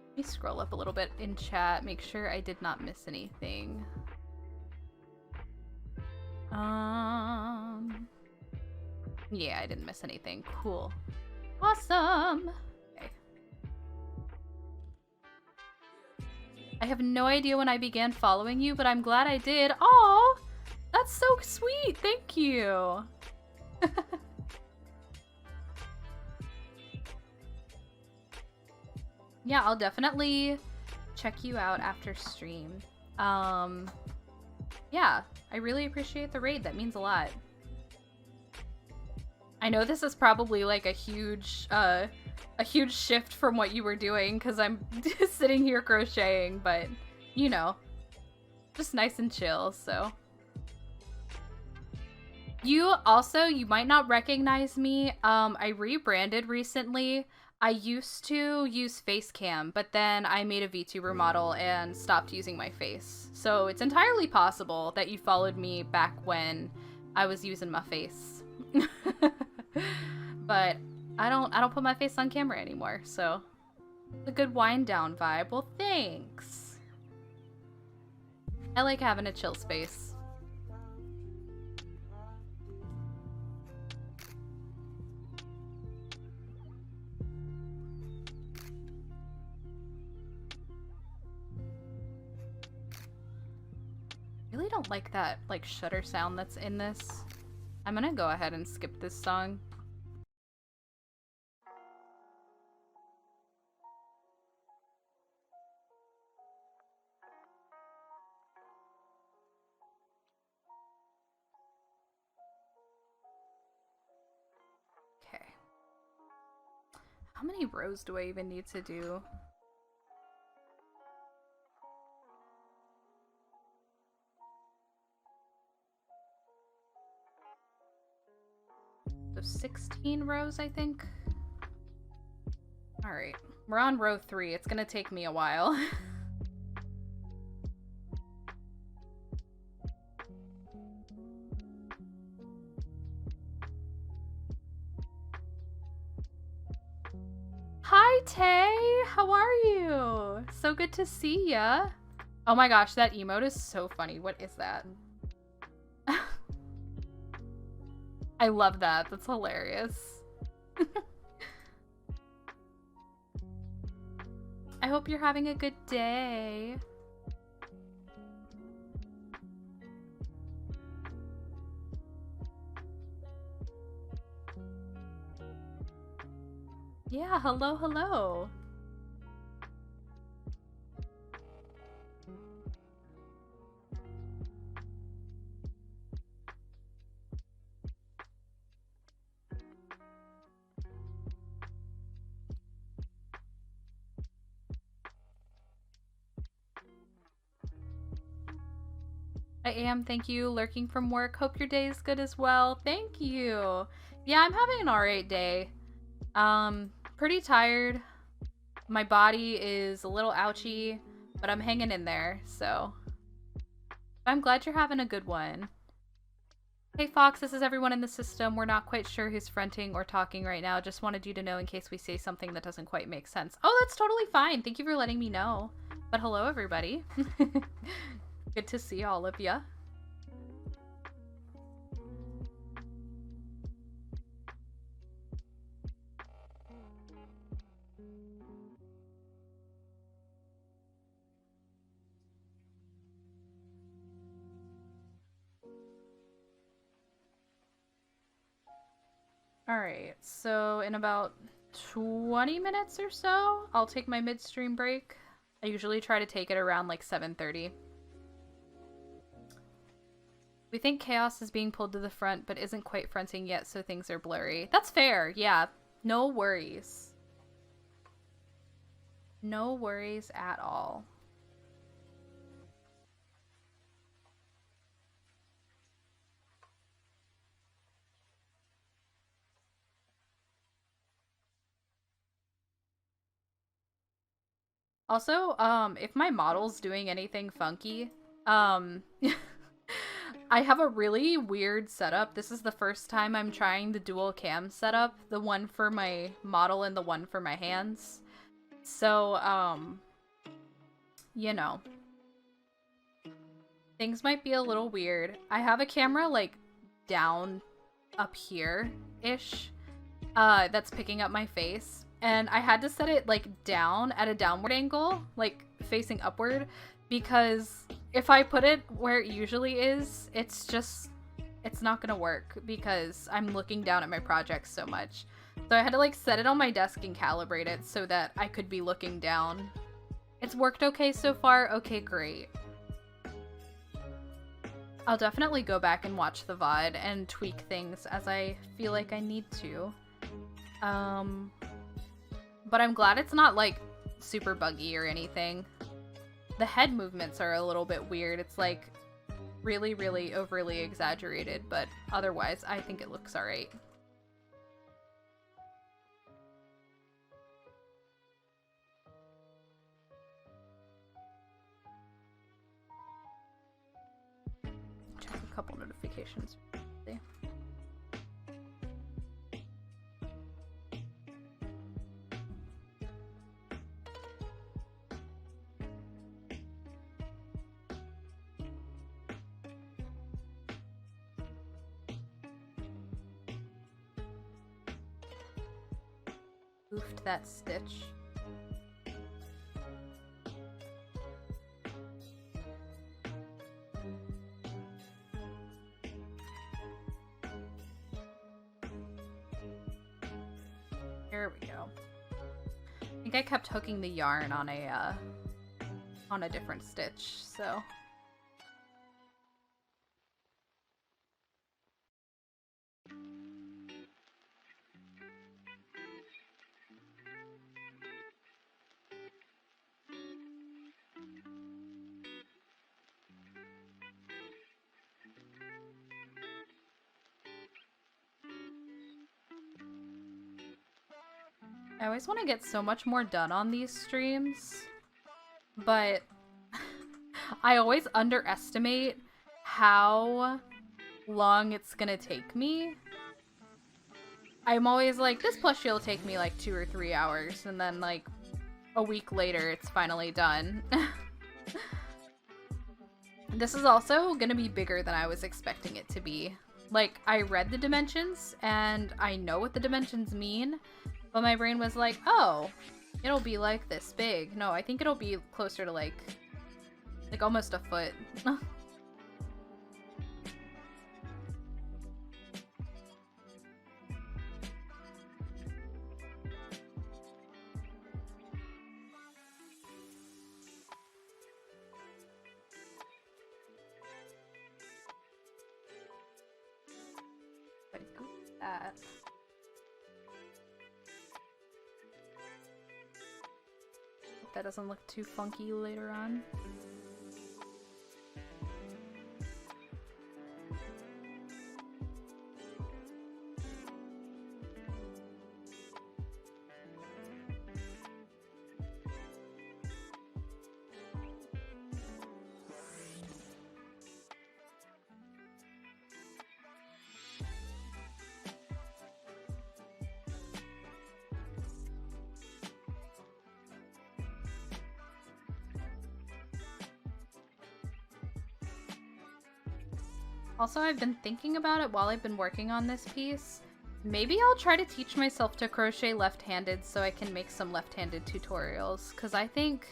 Let me scroll up a little bit in chat, make sure I did not miss anything. Yeah, I didn't miss anything. Cool. Awesome! Okay. I have no idea when I began following you, but I'm glad I did. Aw! That's so sweet! Thank you! Yeah, I'll definitely check you out after stream. Yeah, I really appreciate the raid. That means a lot. I know this is probably like a huge shift from what you were doing because I'm sitting here crocheting, but you know, just nice and chill. So you might not recognize me. I rebranded recently. I used to use face cam, but then I made a VTuber model and stopped using my face. So it's entirely possible that you followed me back when I was using my face. But I don't put my face on camera anymore, so it's a good wind down vibe. Well, thanks. I like having a chill space. I really don't like that like shutter sound that's in this. I'm gonna go ahead and skip this song. Okay. How many rows do I even need to do? So 16 rows, I think. Alright, we're on row 3. It's gonna take me a while. Hi, Tay! How are you? So good to see ya. Oh my gosh, that emote is so funny. What is that? I love that. That's hilarious. I hope you're having a good day. Yeah, hello, hello. I am, thank you. Lurking from work. Hope your day is good as well. Thank you. Yeah, I'm having an alright day. Pretty tired. My body is a little ouchy, but I'm hanging in there, so. I'm glad you're having a good one. Hey Fox, this is everyone in the system. We're not quite sure who's fronting or talking right now. Just wanted you to know in case we say something that doesn't quite make sense. Oh, that's totally fine. Thank you for letting me know. But hello, everybody. Good to see all of ya. Alright, so in about 20 minutes or so, I'll take my midstream break. I usually try to take it around like 7:30. We think Chaos is being pulled to the front, but isn't quite fronting yet, so things are blurry. That's fair, yeah. No worries. No worries at all. Also, if my model's doing anything funky, I have a really weird setup. This is the first time I'm trying the dual cam setup, the one for my model and the one for my hands. So, you know, things might be a little weird. I have a camera like down up here-ish, that's picking up my face. And I had to set it like down at a downward angle, like facing upward, because if I put it where it usually is, it's not gonna work because I'm looking down at my projects so much. So I had to like set it on my desk and calibrate it so that I could be looking down. It's worked okay so far. Okay, great. I'll definitely go back and watch the VOD and tweak things as I feel like I need to. But I'm glad it's not, like, super buggy or anything. The head movements are a little bit weird. It's, like, really, really overly exaggerated, but otherwise, I think it looks alright. notifications. Goofed that stitch. There we go. I think I kept hooking the yarn on a different stitch, so. I always want to get so much more done on these streams, but I always underestimate how long it's gonna take me. I'm always like, this plushie will take me like 2 or 3 hours, and then like a week later it's finally done. This is also gonna be bigger than I was expecting it to be. Like, I read the dimensions, and I know what the dimensions mean, but my brain was like, oh, it'll be like this big. No, I think it'll be closer to like almost a foot. That. That doesn't look too funky later on. Also, I've been thinking about it while I've been working on this piece. Maybe I'll try to teach myself to crochet left-handed so I can make some left-handed tutorials, because I think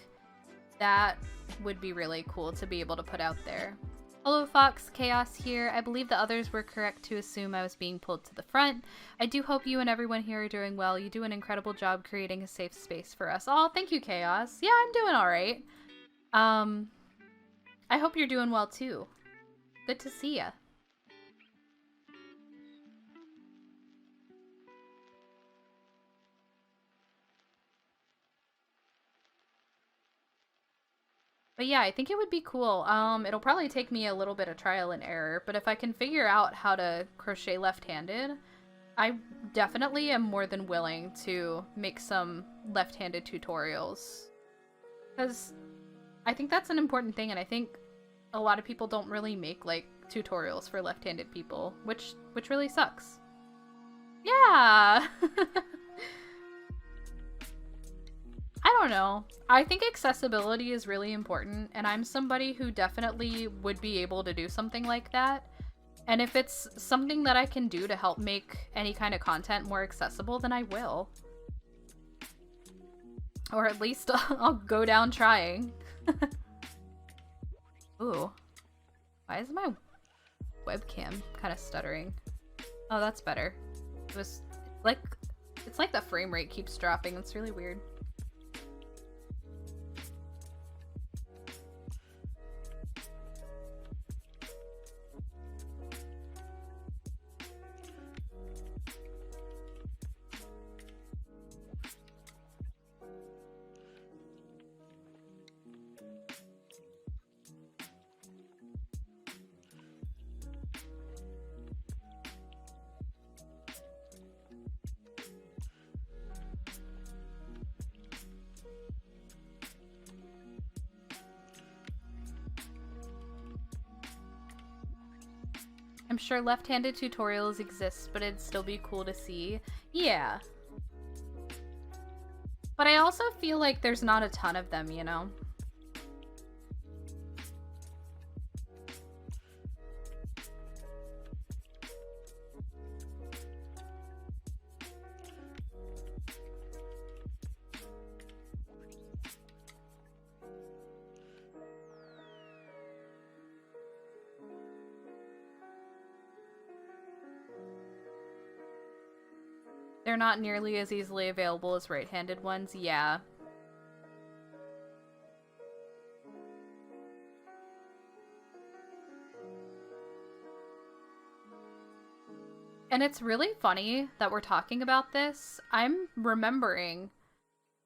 that would be really cool to be able to put out there. Hello Fox, Chaos here. I believe the others were correct to assume I was being pulled to the front. I do hope you and everyone here are doing well. You do an incredible job creating a safe space for us all. Thank you, Chaos. Yeah, I'm doing alright. I hope you're doing well too. Good to see ya. But yeah, I think it would be cool. It'll probably take me a little bit of trial and error, but if I can figure out how to crochet left-handed, I definitely am more than willing to make some left-handed tutorials. Because I think that's an important thing, and I think a lot of people don't really make, like, tutorials for left-handed people, which really sucks. Yeah! I don't know. I think accessibility is really important, and I'm somebody who definitely would be able to do something like that. And if it's something that I can do to help make any kind of content more accessible, then I will. Or at least I'll go down trying. Ooh. Why is my webcam kind of stuttering? Oh, that's better. It's like the frame rate keeps dropping. It's really weird. I'm sure left-handed tutorials exist, but it'd still be cool to see. Yeah. But I also feel like there's not a ton of them, you know? They're not nearly as easily available as right-handed ones, yeah. And it's really funny that we're talking about this. I'm remembering,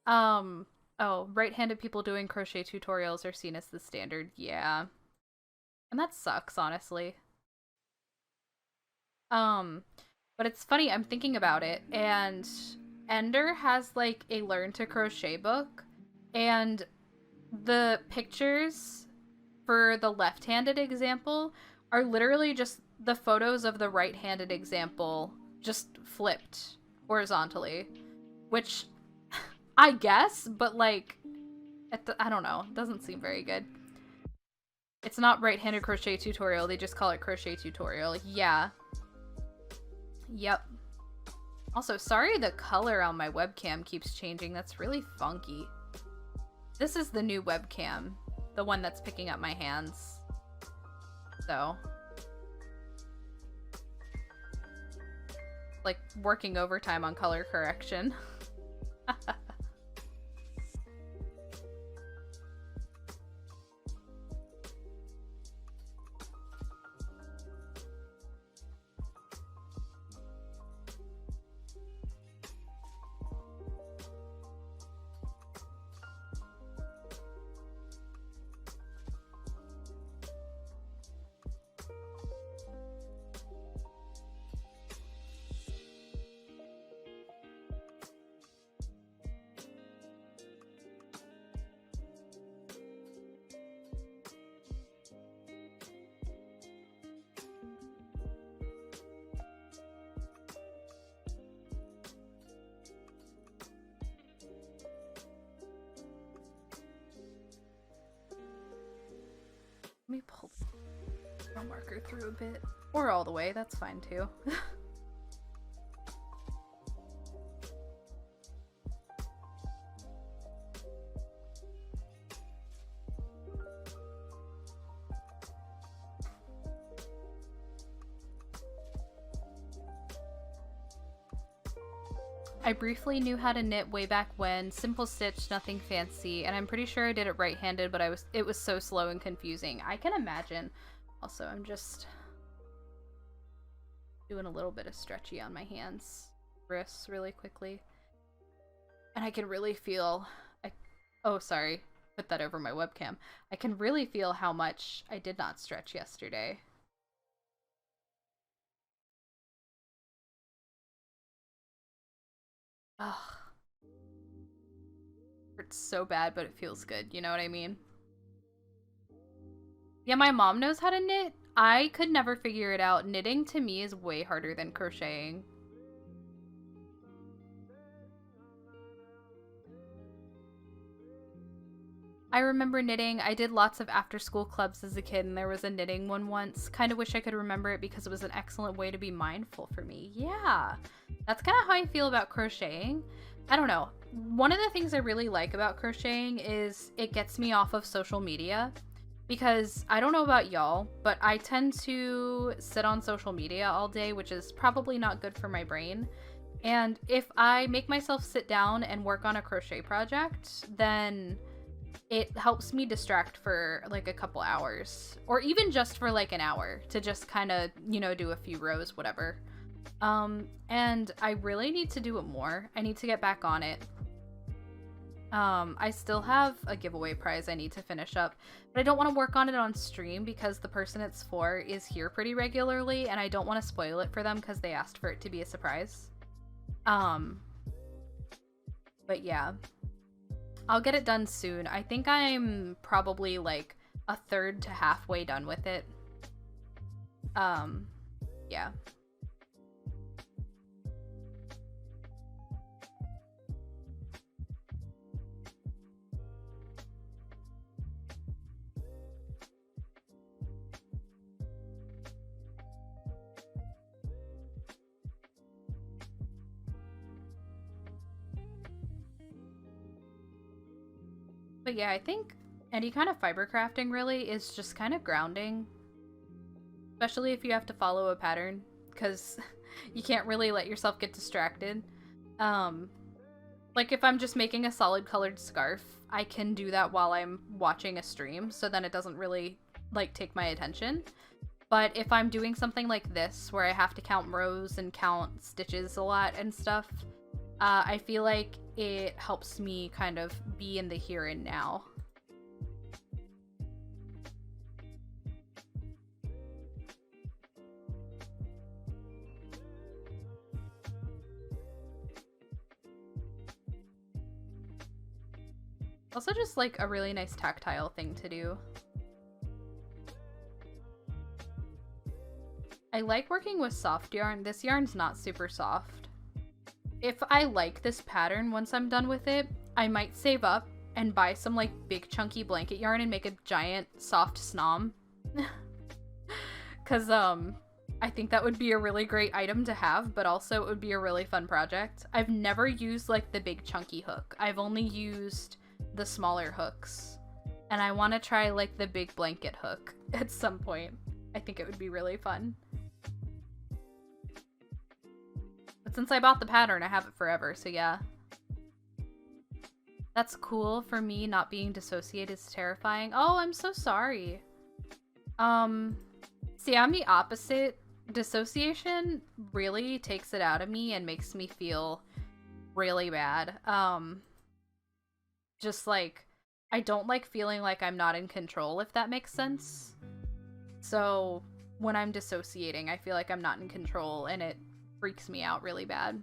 oh, right-handed people doing crochet tutorials are seen as the standard, yeah. And that sucks, honestly. But it's funny, I'm thinking about it, and Ender has, like, a learn to crochet book, and the pictures for the left-handed example are literally just the photos of the right-handed example just flipped horizontally, which I guess, but, like, I don't know, it doesn't seem very good. It's not right-handed crochet tutorial, they just call it crochet tutorial. Yeah. Yep. Also, sorry the color on my webcam keeps changing. That's really funky. This is the new webcam. The one that's picking up my hands. So. Like, working overtime on color correction. Let me pull the marker through a bit. Or all the way, that's fine too. I briefly knew how to knit way back when, simple stitch, nothing fancy, and I'm pretty sure I did it right-handed, but it was so slow and confusing. I can imagine. Also, I'm just doing a little bit of stretchy on my hands, wrists really quickly. And I can really feel, oh, sorry, put that over my webcam. I can really feel how much I did not stretch yesterday. Ugh. Hurts so bad, but it feels good, you know what I mean? Yeah, my mom knows how to knit. I could never figure it out. Knitting to me is way harder than crocheting. I remember knitting. I did lots of after-school clubs as a kid, and there was a knitting one once. Kind of wish I could remember it because it was an excellent way to be mindful for me. Yeah, that's kind of how I feel about crocheting. I don't know. One of the things I really like about crocheting is it gets me off of social media. Because I don't know about y'all, but I tend to sit on social media all day, which is probably not good for my brain. And if I make myself sit down and work on a crochet project, then it helps me distract for like a couple hours, or even just for like an hour to just kind of, you know, do a few rows, whatever. And I really need to do it more. I need to get back on it. I still have a giveaway prize I need to finish up, but I don't want to work on it on stream because the person it's for is here pretty regularly, and I don't want to spoil it for them because they asked for it to be a surprise. But yeah. I'll get it done soon. I think I'm probably like a third to halfway done with it. Yeah. But yeah, I think any kind of fiber crafting really is just kind of grounding, especially if you have to follow a pattern, because you can't really let yourself get distracted. Um, like if I'm just making a solid colored scarf, I can do that while I'm watching a stream, so then it doesn't really like take my attention. But if I'm doing something like this, where I have to count rows and count stitches a lot and stuff, I feel like it helps me kind of be in the here and now. Also just like a really nice tactile thing to do. I like working with soft yarn. This yarn's not super soft. If I like this pattern once I'm done with it, I might save up and buy some like big chunky blanket yarn and make a giant soft Snom. Cause I think that would be a really great item to have, but also it would be a really fun project. I've never used like the big chunky hook. I've only used the smaller hooks. And I want to try like the big blanket hook at some point. I think it would be really fun. But since I bought the pattern, I have it forever, so yeah. That's cool. For me, not being dissociated is terrifying. Oh, I'm so sorry. See, I'm the opposite. Dissociation really takes it out of me and makes me feel really bad. Just like, I don't like feeling like I'm not in control, if that makes sense. So when I'm dissociating, I feel like I'm not in control and it freaks me out really bad.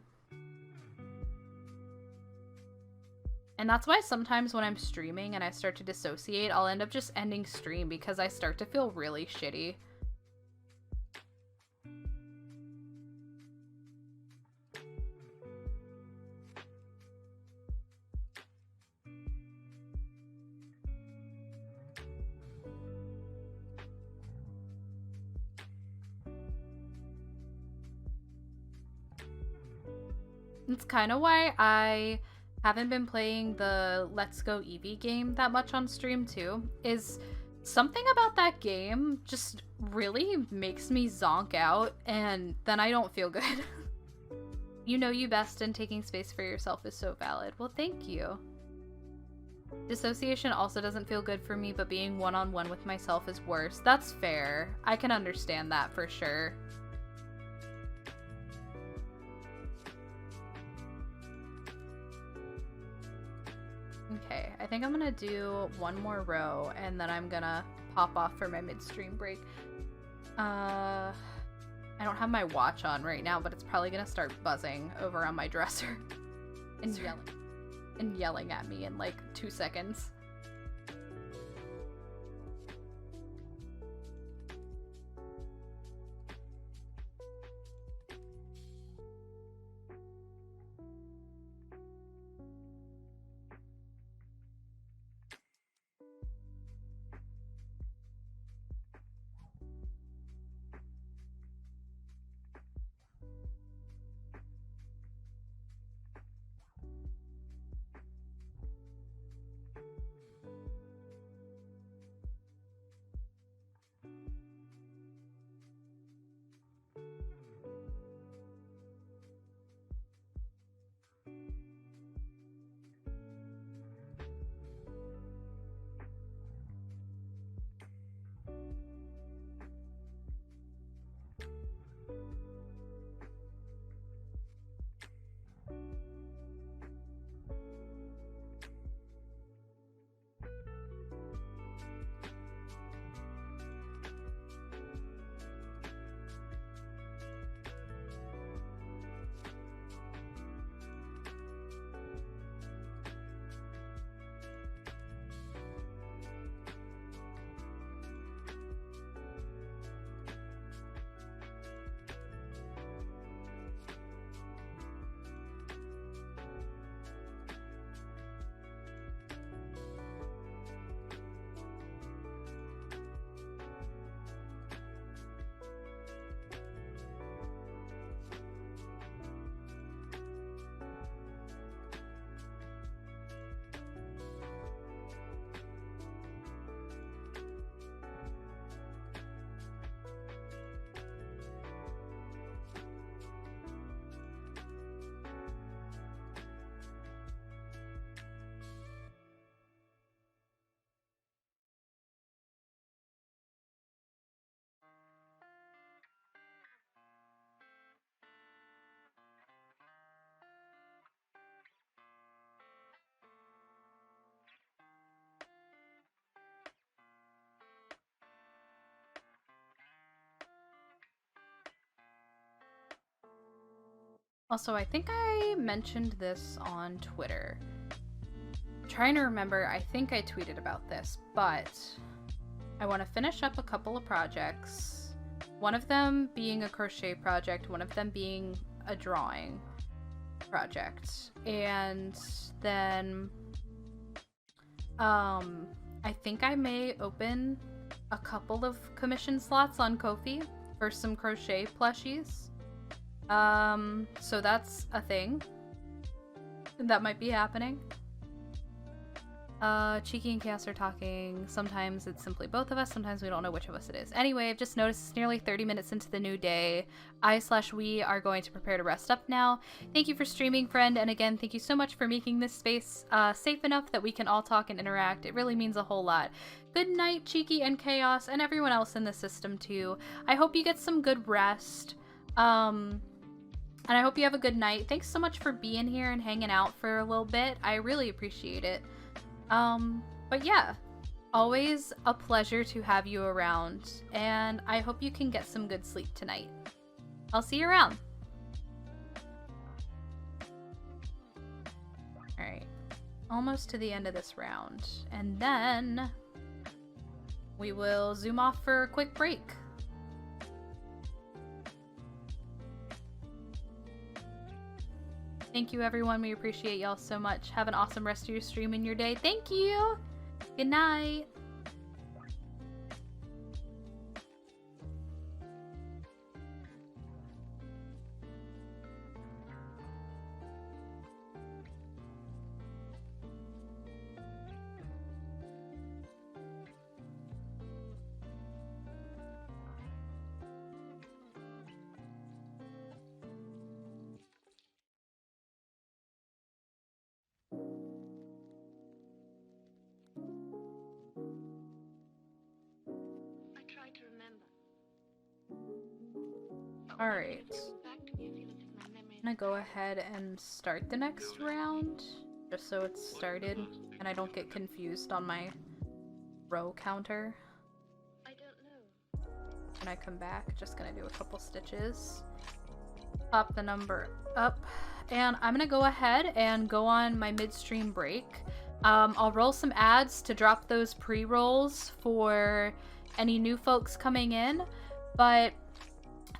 And that's why sometimes when I'm streaming and I start to dissociate, I'll end up just ending stream because I start to feel really shitty. It's kind of why I haven't been playing the Let's Go Eevee game that much on stream too, is something about that game just really makes me zonk out and then I don't feel good. You know you best and taking space for yourself is so valid. Well, thank you. Dissociation also doesn't feel good for me, but being one-on-one with myself is worse. That's fair. I can understand that for sure. Okay, I think I'm gonna do one more row and then I'm gonna pop off for my midstream break. I don't have my watch on right now, but it's probably gonna start buzzing over on my dresser and yelling at me in like 2 seconds. Also, I think I mentioned this on Twitter. I'm trying to remember, I think I tweeted about this, but I want to finish up a couple of projects. One of them being a crochet project, one of them being a drawing project. And then I think I may open a couple of commission slots on Ko-fi for some crochet plushies. So that's a thing that might be happening. Cheeky and Chaos are talking. Sometimes it's simply both of us, sometimes we don't know which of us it is. Anyway, I've just noticed it's nearly 30 minutes into the new day. We are going to prepare to rest up now. Thank you for streaming, friend, and again, thank you so much for making this space safe enough that we can all talk and interact. It really means a whole lot. Good night, Cheeky and Chaos, and everyone else in the system too. I hope you get some good rest. And I hope you have a good night. Thanks so much for being here and hanging out for a little bit. I really appreciate it. But yeah, always a pleasure to have you around, and I hope you can get some good sleep tonight. I'll see you around. Alright, almost to the end of this round, and then we will zoom off for a quick break. Thank you, everyone. We appreciate y'all so much. Have an awesome rest of your stream and your day. Thank you. Good night. Alright, I'm gonna go ahead and start the next round, just so it's started, and I don't get confused on my row counter. When I come back, just gonna do a couple stitches, pop the number up, and I'm gonna go ahead and go on my midstream break. I'll roll some ads to drop those pre-rolls for any new folks coming in, but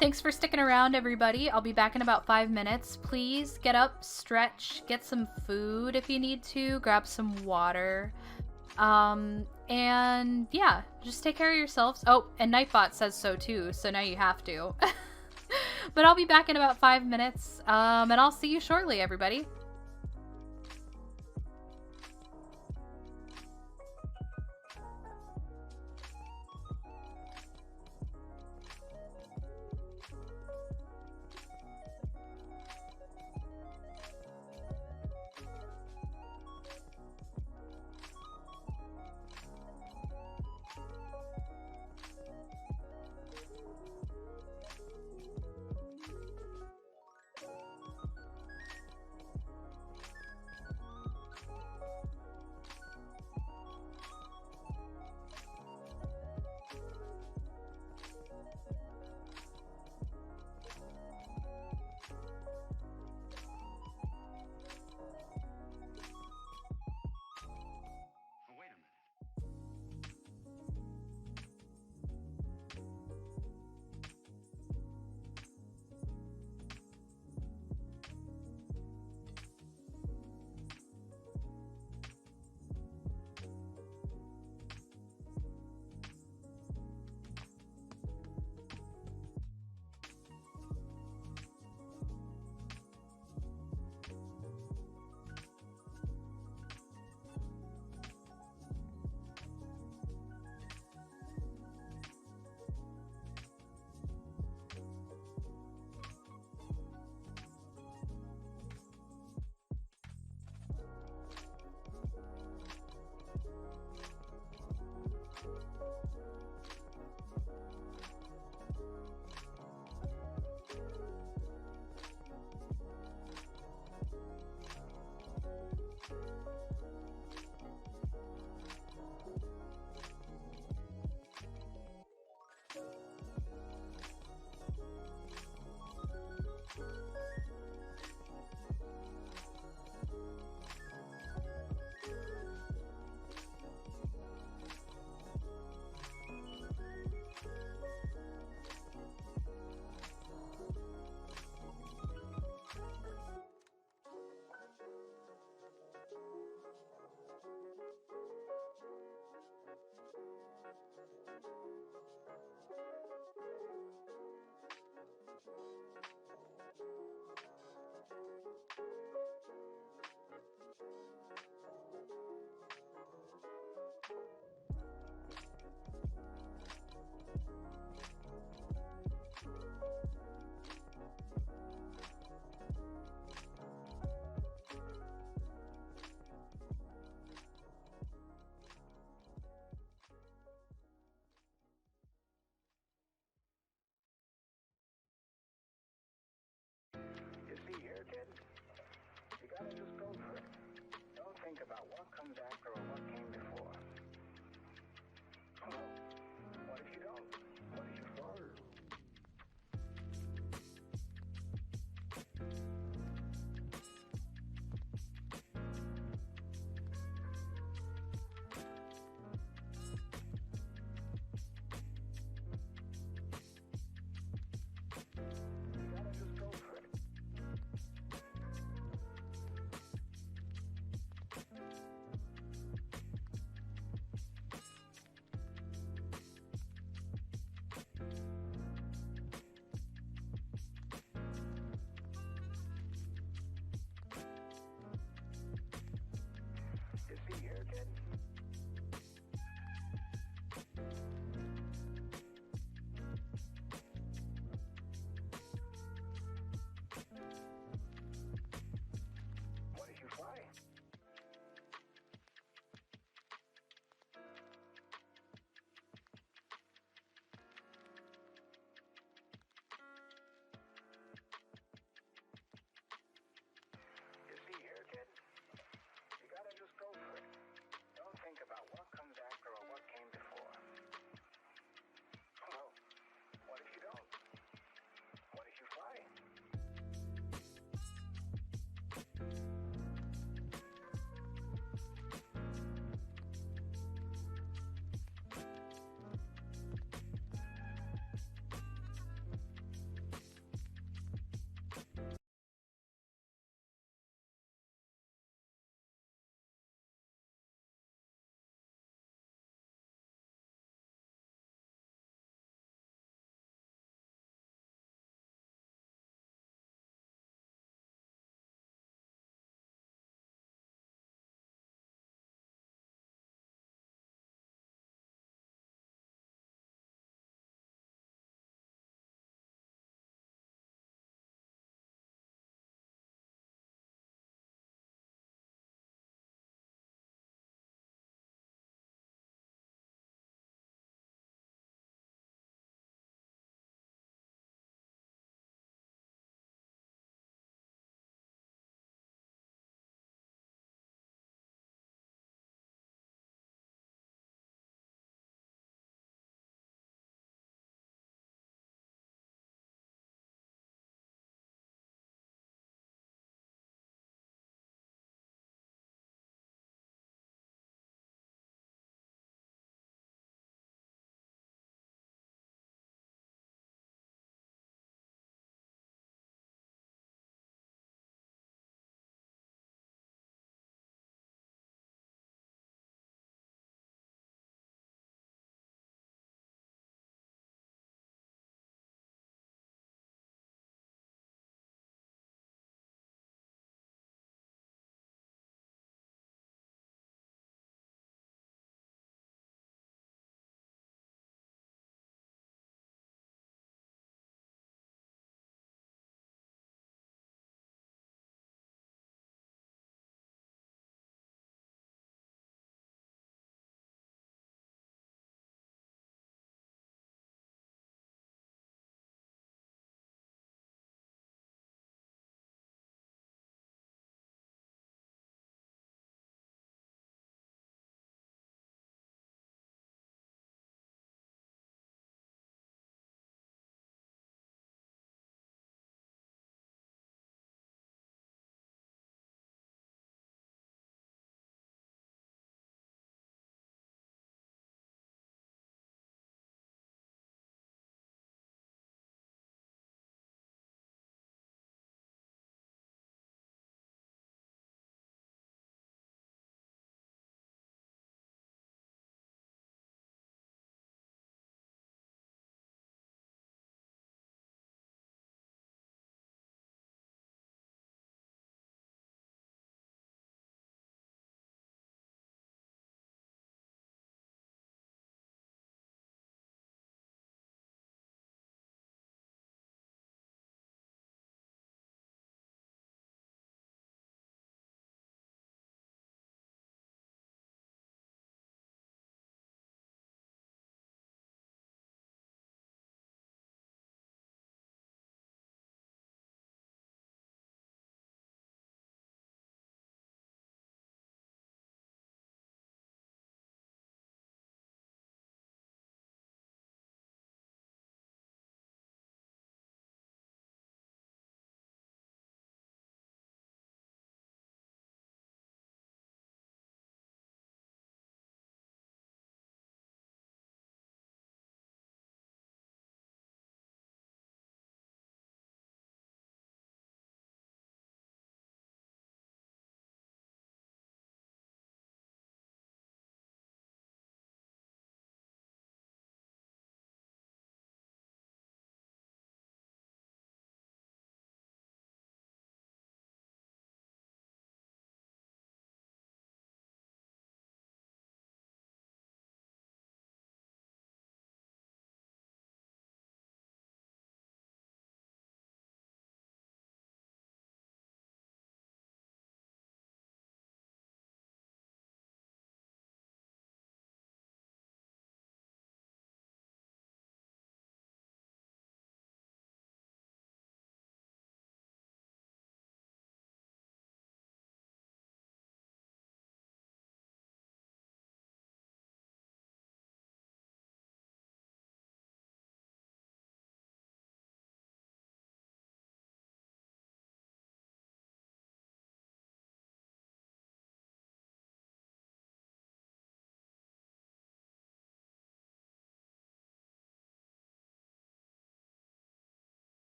thanks for sticking around, everybody. I'll be back in about 5 minutes. Please get up, stretch, get some food if you need to, grab some water. And yeah, just take care of yourselves. Oh, and Nightbot says so too, so now you have to. But I'll be back in about 5 minutes, and I'll see you shortly, everybody. comes after or what came before? Well, what if you don't? What if you follow? You gotta just go for it.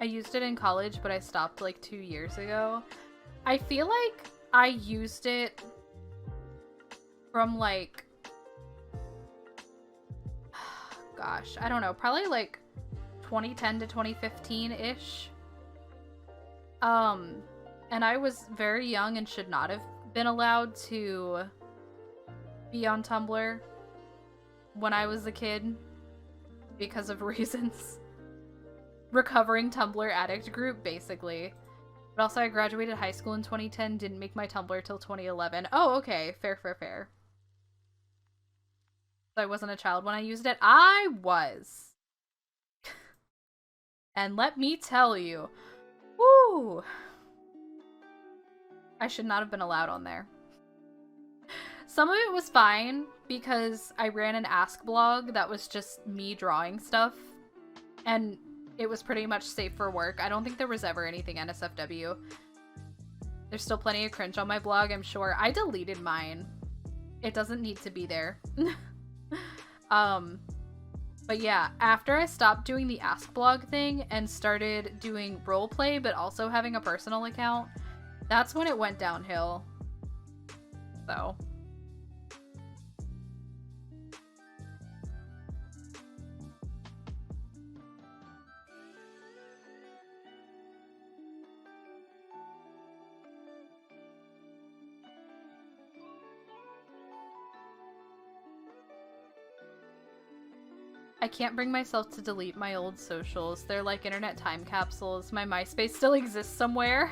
I used it in college, but I stopped like 2 years ago. I feel like I used it from like, gosh, I don't know, probably like 2010 to 2015-ish. And I was very young and should not have been allowed to be on Tumblr when I was a kid because of reasons. Recovering Tumblr addict group, basically. But also I graduated high school in 2010, didn't make my Tumblr till 2011. Oh, okay. Fair, fair, fair. So I wasn't a child when I used it. I was. And let me tell you, woo! I should not have been allowed on there. Some of it was fine because I ran an Ask blog that was just me drawing stuff. And it was pretty much safe for work. I don't think there was ever anything NSFW. There's still plenty of cringe on my blog, I'm sure. I deleted mine. It doesn't need to be there. But yeah, after I stopped doing the Ask blog thing and started doing roleplay, but also having a personal account, that's when it went downhill. So. I can't bring myself to delete my old socials. They're like internet time capsules. My MySpace still exists somewhere.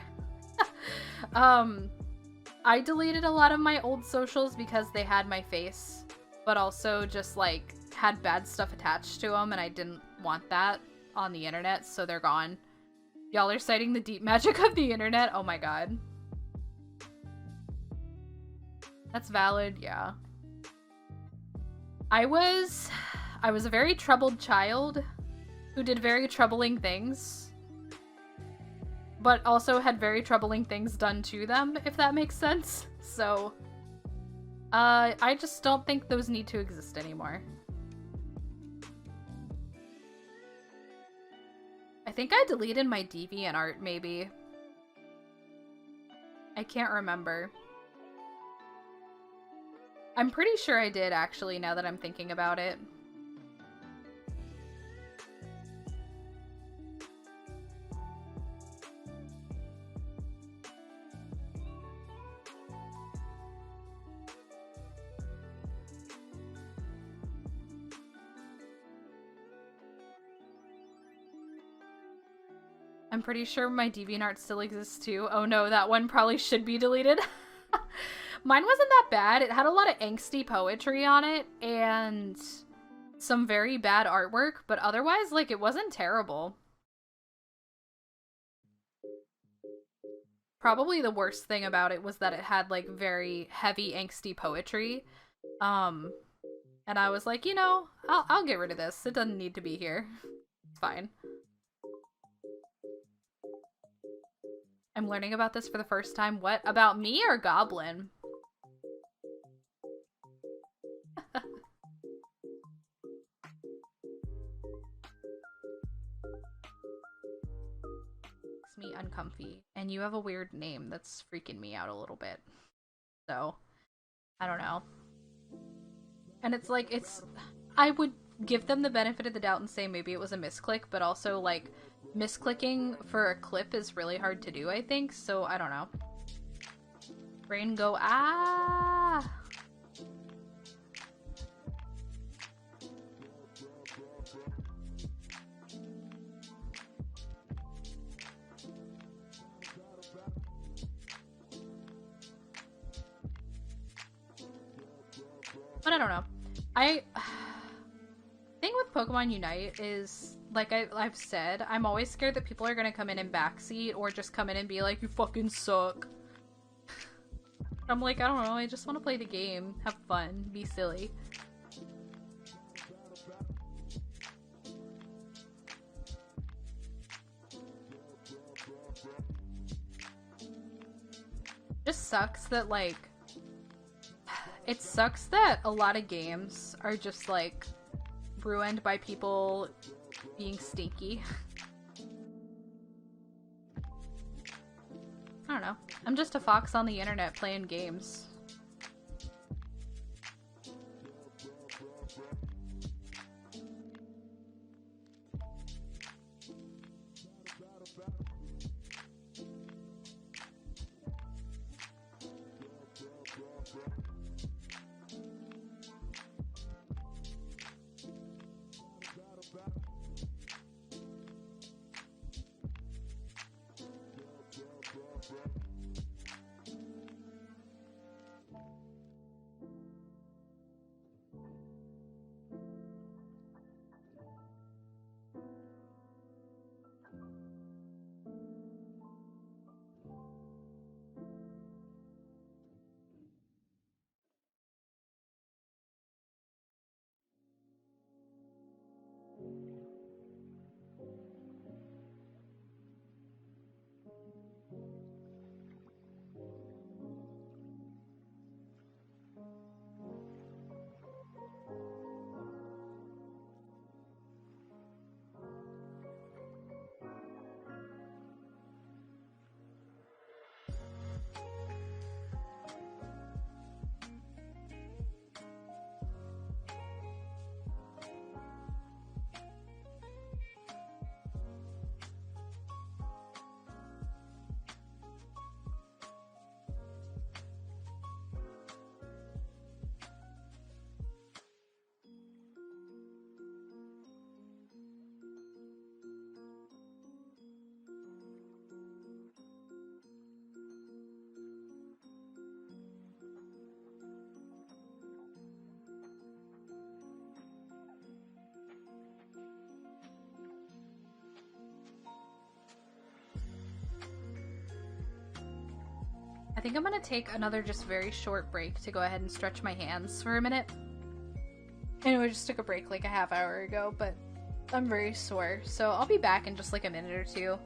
I deleted a lot of my old socials because they had my face, but also just like had bad stuff attached to them, and I didn't want that on the internet, so they're gone. Y'all are citing the deep magic of the internet? Oh my god. That's valid, yeah. I was a very troubled child who did very troubling things, but also had very troubling things done to them, if that makes sense. So, I just don't think those need to exist anymore. I think I deleted my DeviantArt, maybe. I can't remember. I'm pretty sure I did, actually, now that I'm thinking about it. I'm pretty sure my DeviantArt still exists too. Oh no, that one probably should be deleted. Mine wasn't that bad. It had a lot of angsty poetry on it and some very bad artwork, but otherwise, like, it wasn't terrible. Probably the worst thing about it was that it had, like, very heavy angsty poetry. And I was like, you know, I'll get rid of this. It doesn't need to be here. It's fine. I'm learning about this for the first time. What? About me or Goblin? Makes me uncomfy. And you have a weird name that's freaking me out a little bit. So, I don't know. And it's like, I would give them the benefit of the doubt and say maybe it was a misclick, but also, like, misclicking for a clip is really hard to do, I think, so I don't know. Brain go, ah! But I don't know. Thing with Pokemon Unite is, like I've said, I'm always scared that people are gonna come in backseat or just come in and be like, you fucking suck. I'm like, I don't know, I just want to play the game, have fun, be silly. Just sucks that, like, it sucks that a lot of games are just, like, ruined by people being stinky. I don't know. I'm just a fox on the internet playing games. I think I'm gonna take another just very short break to go ahead and stretch my hands for a minute. I know I just took a break like a half hour ago, but I'm very sore, so I'll be back in just like a minute or two.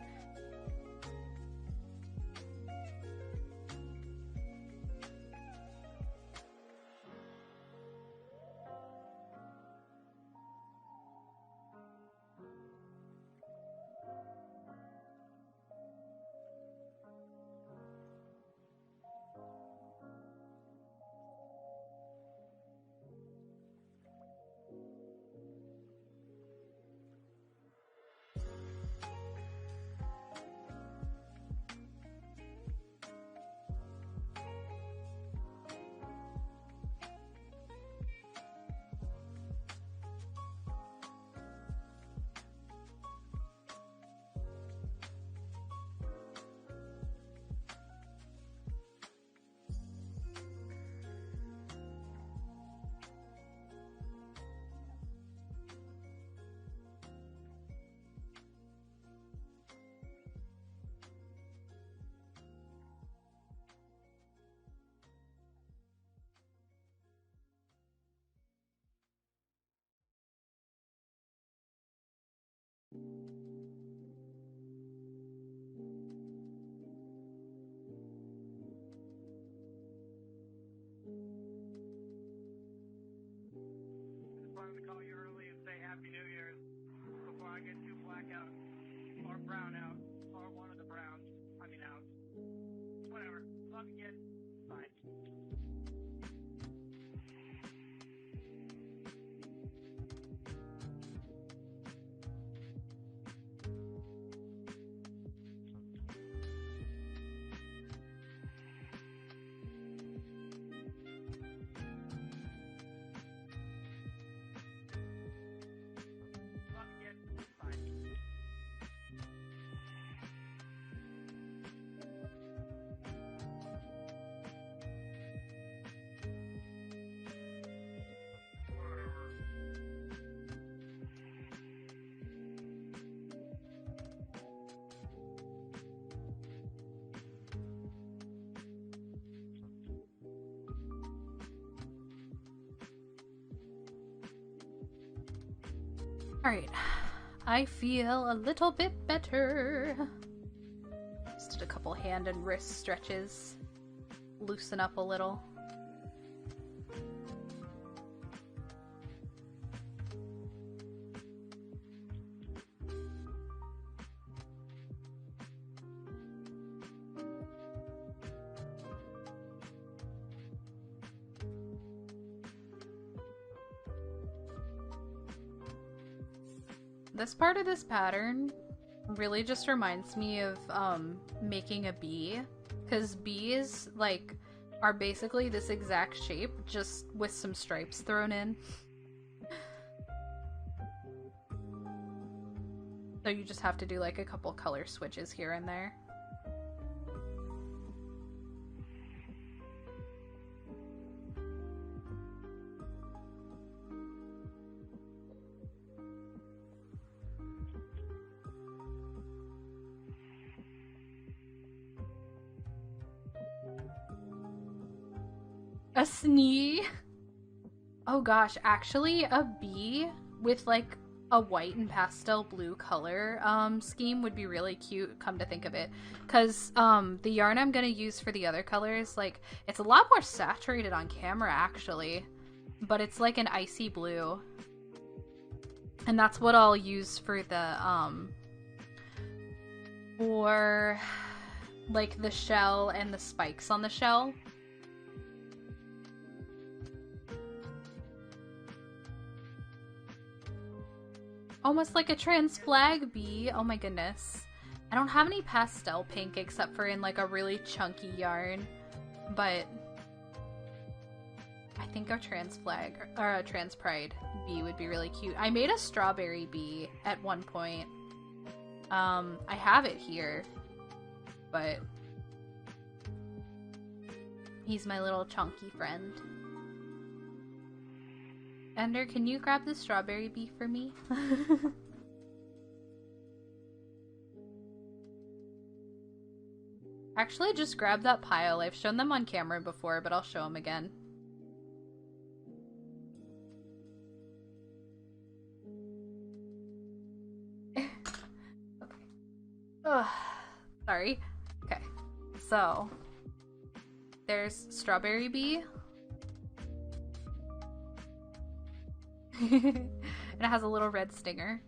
Just wanted to call you early and say Happy New Year's before I get too black out or brown out or one of the browns. I mean out. Whatever. Love you, kid. Bye. Love you, kid. Bye. Alright, I feel a little bit better. Just did a couple hand and wrist stretches. Loosen up a little. this part of this pattern really just reminds me of making a bee, because bees like are basically this exact shape, just with some stripes thrown in. So you just have to do like a couple color switches here and there. A snee? Oh gosh, actually a bee with like a white and pastel blue color scheme would be really cute, come to think of it. Because the yarn I'm gonna use for the other colors, like, it's a lot more saturated on camera actually, but it's like an icy blue. And that's what I'll use for the for like the shell and the spikes on the shell. Almost like a trans flag bee. Oh my goodness. I don't have any pastel pink except for in like a really chunky yarn, but I think a trans flag or a trans pride bee would be really cute. I made a strawberry bee at one point. I have it here, but he's my little chunky friend. Ender, can you grab the strawberry bee for me? Actually, just grab that pile. I've shown them on camera before, but I'll show them again. Okay. Ugh. Sorry. Okay. So, there's strawberry bee. And it has a little red stinger.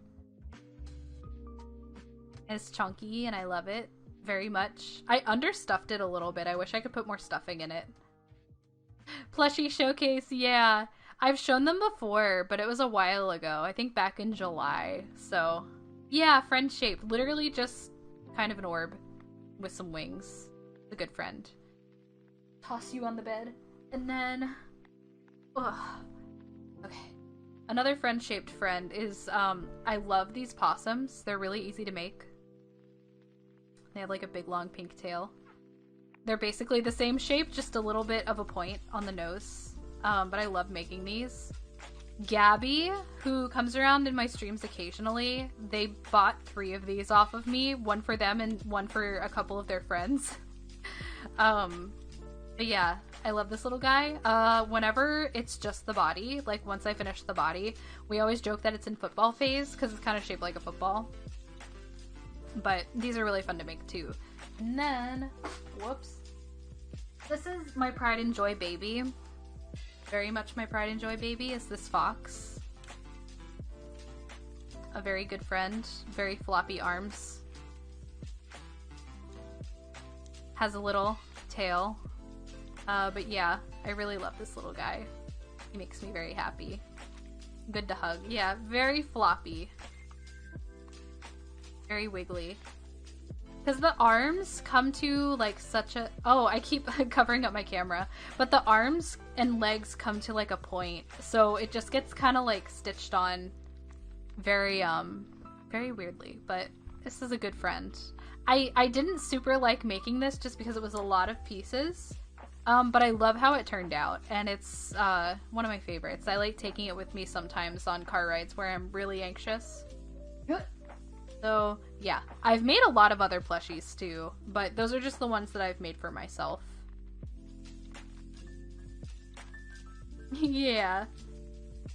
And it's chunky and I love it very much. I understuffed it a little bit. I wish I could put more stuffing in it. Plushie showcase, yeah. I've shown them before, but it was a while ago. I think back in July. So, yeah, friend shape. Literally just kind of an orb with some wings. A good friend. Toss you on the bed. And then... Ugh. Okay. Another friend-shaped friend is, I love these possums. They're really easy to make. They have like a big long pink tail. They're basically the same shape, just a little bit of a point on the nose. But I love making these. Gabby, who comes around in my streams occasionally, they bought 3 of these off of me. One for them and one for a couple of their friends. But yeah, I love this little guy. Whenever it's just the body, like once I finish the body, we always joke that it's in football phase because it's kind of shaped like a football. But these are really fun to make too. And then, whoops. This is my pride and joy baby. Very much my pride and joy baby is this fox. A very good friend. Very floppy arms. Has a little tail. But yeah, I really love this little guy. He makes me very happy. Good to hug. Yeah, very floppy. Very wiggly. Because the arms come to like such a... Oh, I keep covering up my camera. But the arms and legs come to like a point. So it just gets kind of like stitched on very, very weirdly. But this is a good friend. I didn't super like making this just because it was a lot of pieces. But I love how it turned out, and it's one of my favorites. I like taking it with me sometimes on car rides where I'm really anxious. So, yeah. I've made a lot of other plushies too, but those are just the ones that I've made for myself. Yeah.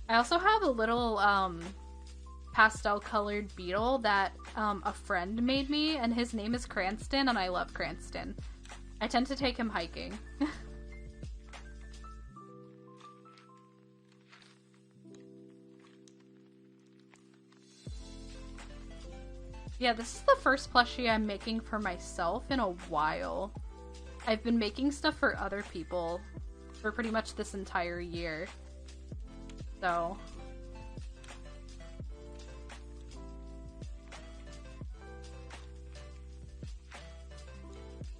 I also have a little pastel-colored beetle that a friend made me, and his name is Cranston, and I love Cranston. I tend to take him hiking. Yeah, this is the first plushie I'm making for myself in a while. I've been making stuff for other people for pretty much this entire year. So...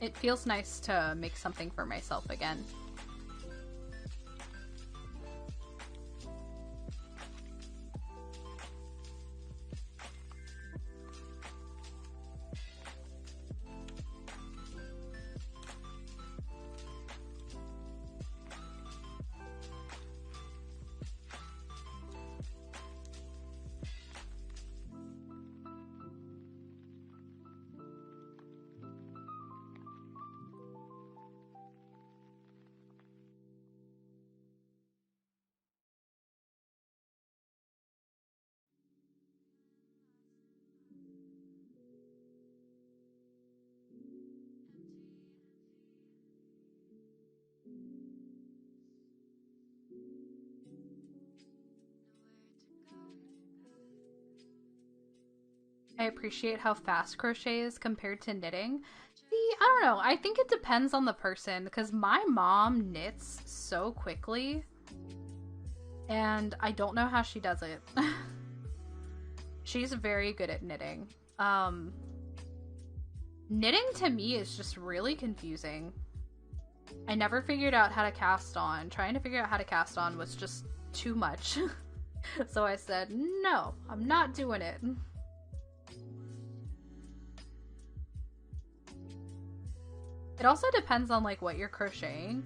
It feels nice to make something for myself again. I appreciate how fast crochet is compared to knitting. See, I don't know. I think it depends on the person because my mom knits so quickly and I don't know how she does it. She's very good at knitting. Knitting to me is just really confusing. I never figured out how to cast on. Trying to figure out how to cast on was just too much. So I said, no, I'm not doing it. It also depends on like what you're crocheting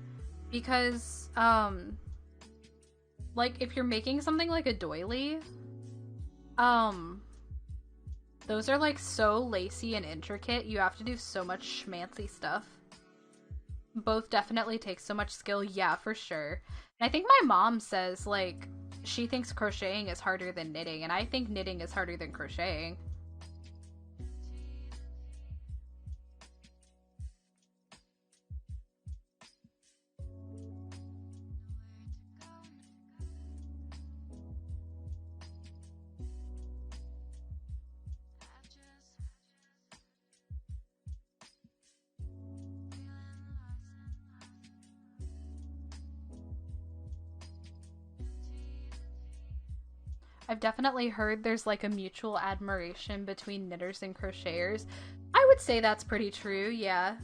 because like if you're making something like a doily, those are like so lacy and intricate. You have to do so much schmancy stuff. Both definitely take so much skill, yeah, for sure. And I think my mom says like she thinks crocheting is harder than knitting, and I think knitting is harder than crocheting. I've definitely heard there's like a mutual admiration between knitters and crocheters. I would say that's pretty true, yeah.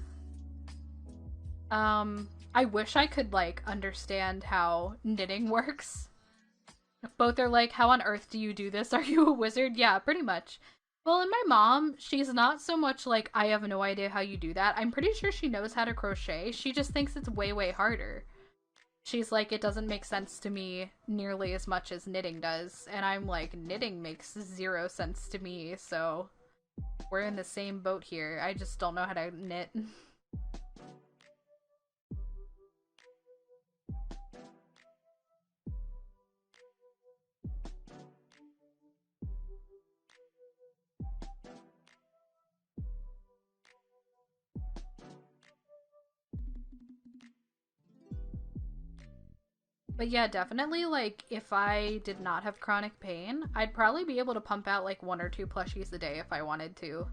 I wish I could like understand how knitting works. Both are like, how on earth do you do this? Are you a wizard? Yeah, pretty much. Well, and my mom, she's not so much like, I have no idea how you do that. I'm pretty sure she knows how to crochet. She just thinks it's way, way harder. She's like, it doesn't make sense to me nearly as much as knitting does. And I'm like, knitting makes 0 sense to me, so we're in the same boat here. I just don't know how to knit. But yeah, definitely, like, if I did not have chronic pain, I'd probably be able to pump out, like, 1 or 2 plushies a day if I wanted to.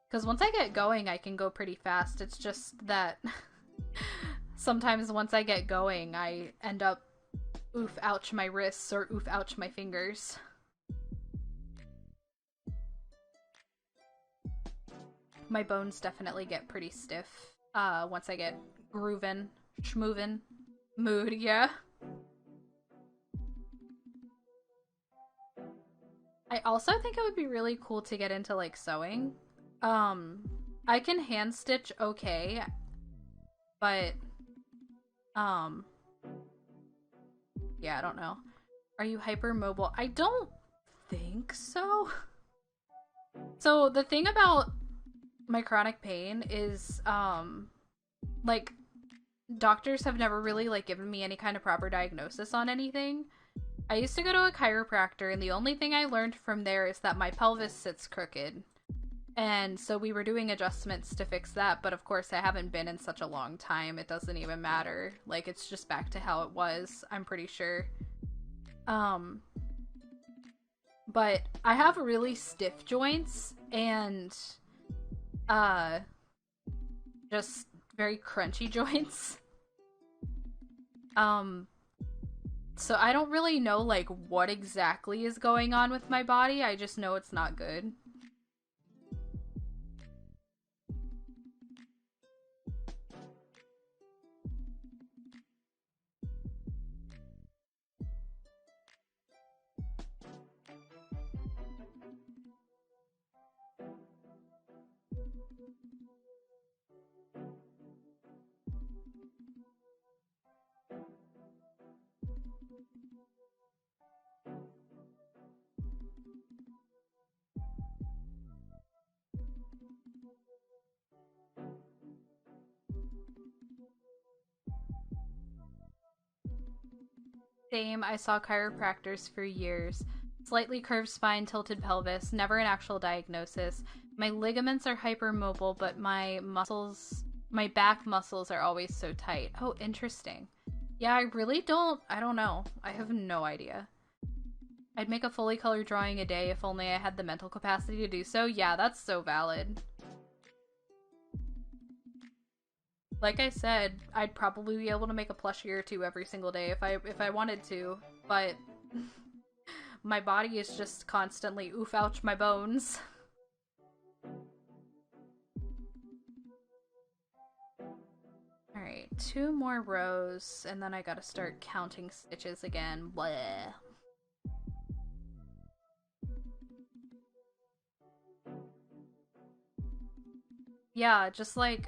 Because once I get going, I can go pretty fast. It's just that sometimes once I get going, I end up oof, ouch my wrists or oof, ouch my fingers. My bones definitely get pretty stiff once I get groovin', schmoovin'. Mood, yeah. I also think it would be really cool to get into like sewing. I can hand stitch okay, but yeah, I don't know. Are you hypermobile? I don't think so. So the thing about my chronic pain is like doctors have never really like given me any kind of proper diagnosis on anything. I used to go to a chiropractor and the only thing I learned from there is that my pelvis sits crooked. And so we were doing adjustments to fix that, but of course I haven't been in such a long time, it doesn't even matter. Like, it's just back to how it was, I'm pretty sure. But I have really stiff joints and just very crunchy joints. So I don't really know like what exactly is going on with my body. I just know it's not good. Same, I saw chiropractors for years. Slightly curved spine, tilted pelvis, never an actual diagnosis. My ligaments are hypermobile, but my back muscles are always so tight. Oh, interesting. Yeah, I don't know. I have no idea. I'd make a fully colored drawing a day if only I had the mental capacity to do so. Yeah, that's so valid. Like I said, I'd probably be able to make a plushie or two every single day if I wanted to, but my body is just constantly oof ouch my bones. Alright, 2 more rows, and then I gotta start counting stitches again. Bleh. Yeah, just like,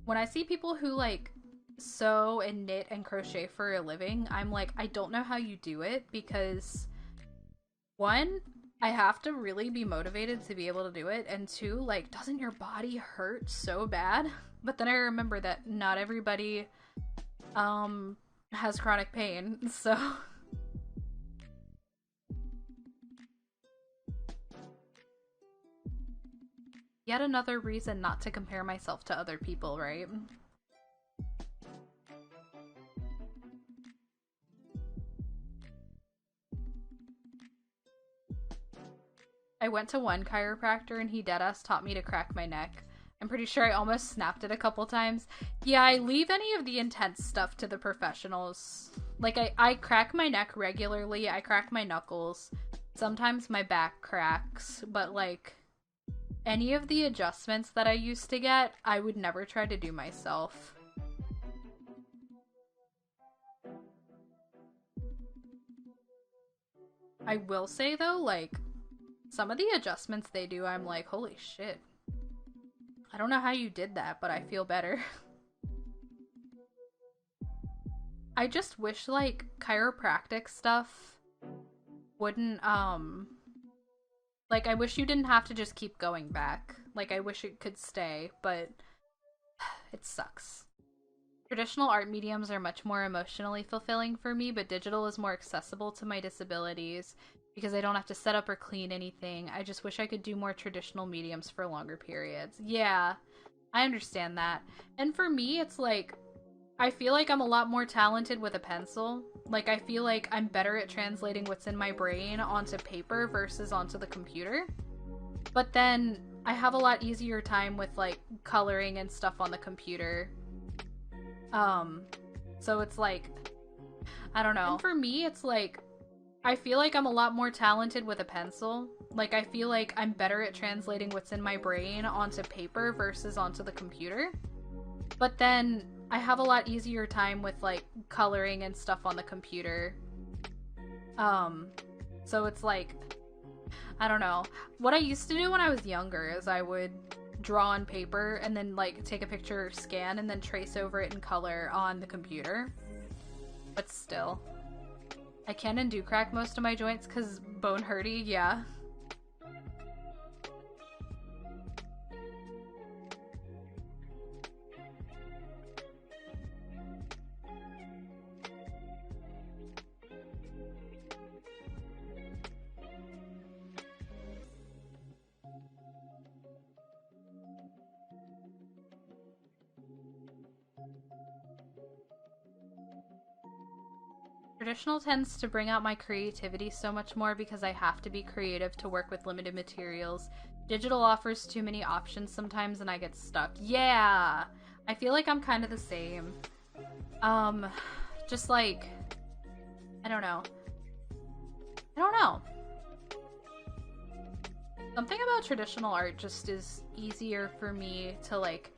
when I see people who like sew and knit and crochet for a living, I'm like, I don't know how you do it, because one, I have to really be motivated to be able to do it, and two, like, doesn't your body hurt so bad? But then I remember that not everybody has chronic pain, so yet another reason not to compare myself to other people, right? I went to one chiropractor and he deadass taught me to crack my neck. I'm pretty sure I almost snapped it a couple times. Yeah, I leave any of the intense stuff to the professionals. Like, I crack my neck regularly, I crack my knuckles. Sometimes my back cracks, but like, any of the adjustments that I used to get, I would never try to do myself. I will say though, like, some of the adjustments they do, I'm like, holy shit. I don't know how you did that, but I feel better. I just wish, like, chiropractic stuff wouldn't, like, I wish you didn't have to just keep going back. Like, I wish it could stay, but it sucks. Traditional art mediums are much more emotionally fulfilling for me, but digital is more accessible to my disabilities because I don't have to set up or clean anything. I just wish I could do more traditional mediums for longer periods. Yeah, I understand that. And for me, it's like, I feel like I'm a lot more talented with a pencil. Like, I feel like I'm better at translating what's in my brain onto paper versus onto the computer. But then I have a lot easier time with, like, coloring and stuff on the computer. So it's like, I don't know. And for me, it's like, I feel like I'm a lot more talented with a pencil. Like, I feel like I'm better at translating what's in my brain onto paper versus onto the computer. But then I have a lot easier time with, like, coloring and stuff on the computer. So it's like, I don't know. What I used to do when I was younger is I would draw on paper and then, like, take a picture or scan and then trace over it in color on the computer. But still, I can and do crack most of my joints because bone hurty, yeah. Traditional tends to bring out my creativity so much more because I have to be creative to work with limited materials. Digital offers too many options sometimes and I get stuck. Yeah! I feel like I'm kind of the same. Just like, I don't know. Something about traditional art just is easier for me to, like,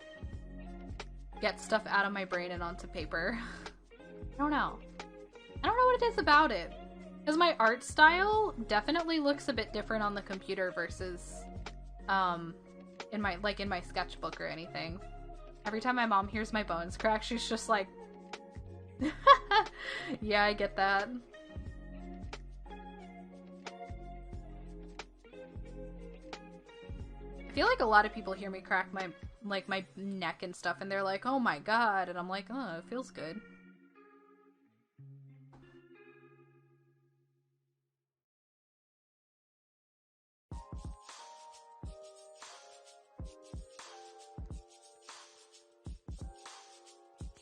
get stuff out of my brain and onto paper. I don't know what it is about it. Because my art style definitely looks a bit different on the computer versus in my sketchbook or anything. Every time my mom hears my bones crack, she's just like, yeah, I get that. I feel like a lot of people hear me crack my neck and stuff, and they're like, oh my god, and I'm like, oh, it feels good.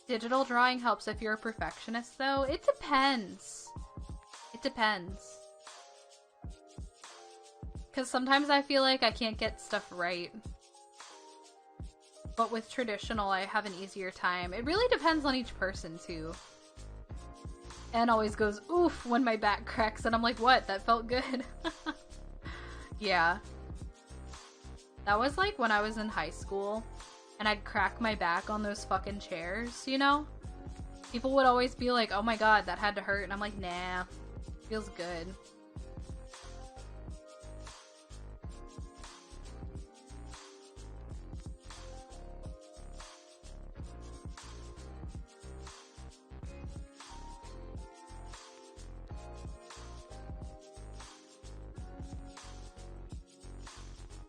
Digital drawing helps if you're a perfectionist, though. It depends. It depends. Because sometimes I feel like I can't get stuff right. But with traditional, I have an easier time. It really depends on each person, too. Anne always goes, oof, when my back cracks, and I'm like, what? That felt good. Yeah. That was like when I was in high school, and I'd crack my back on those fucking chairs, you know? People would always be like, oh my god, that had to hurt, and I'm like, nah, feels good.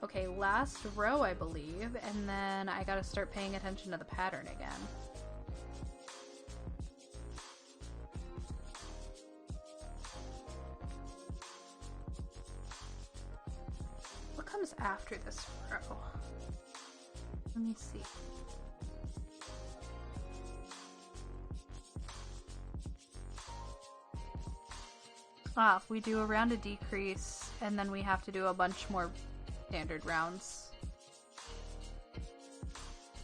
Okay, last row, I believe, and then I gotta start paying attention to the pattern again. What comes after this row? Let me see. Ah, we do a round of decrease, and then we have to do a bunch more standard rounds.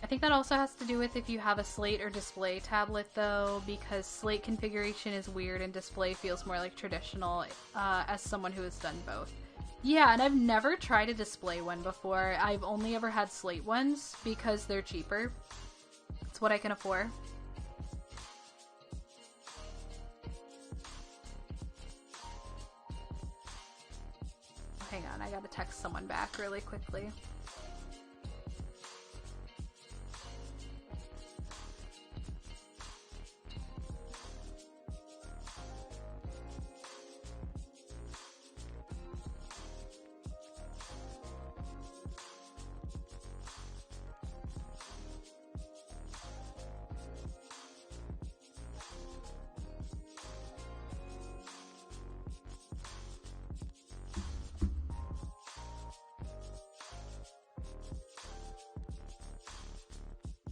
I think that also has to do with if you have a slate or display tablet, though, because slate configuration is weird and display feels more like traditional, as someone who has done both. Yeah, and I've never tried a display one before. I've only ever had slate ones because they're cheaper. It's what I can afford. Hang on, I gotta text someone back really quickly.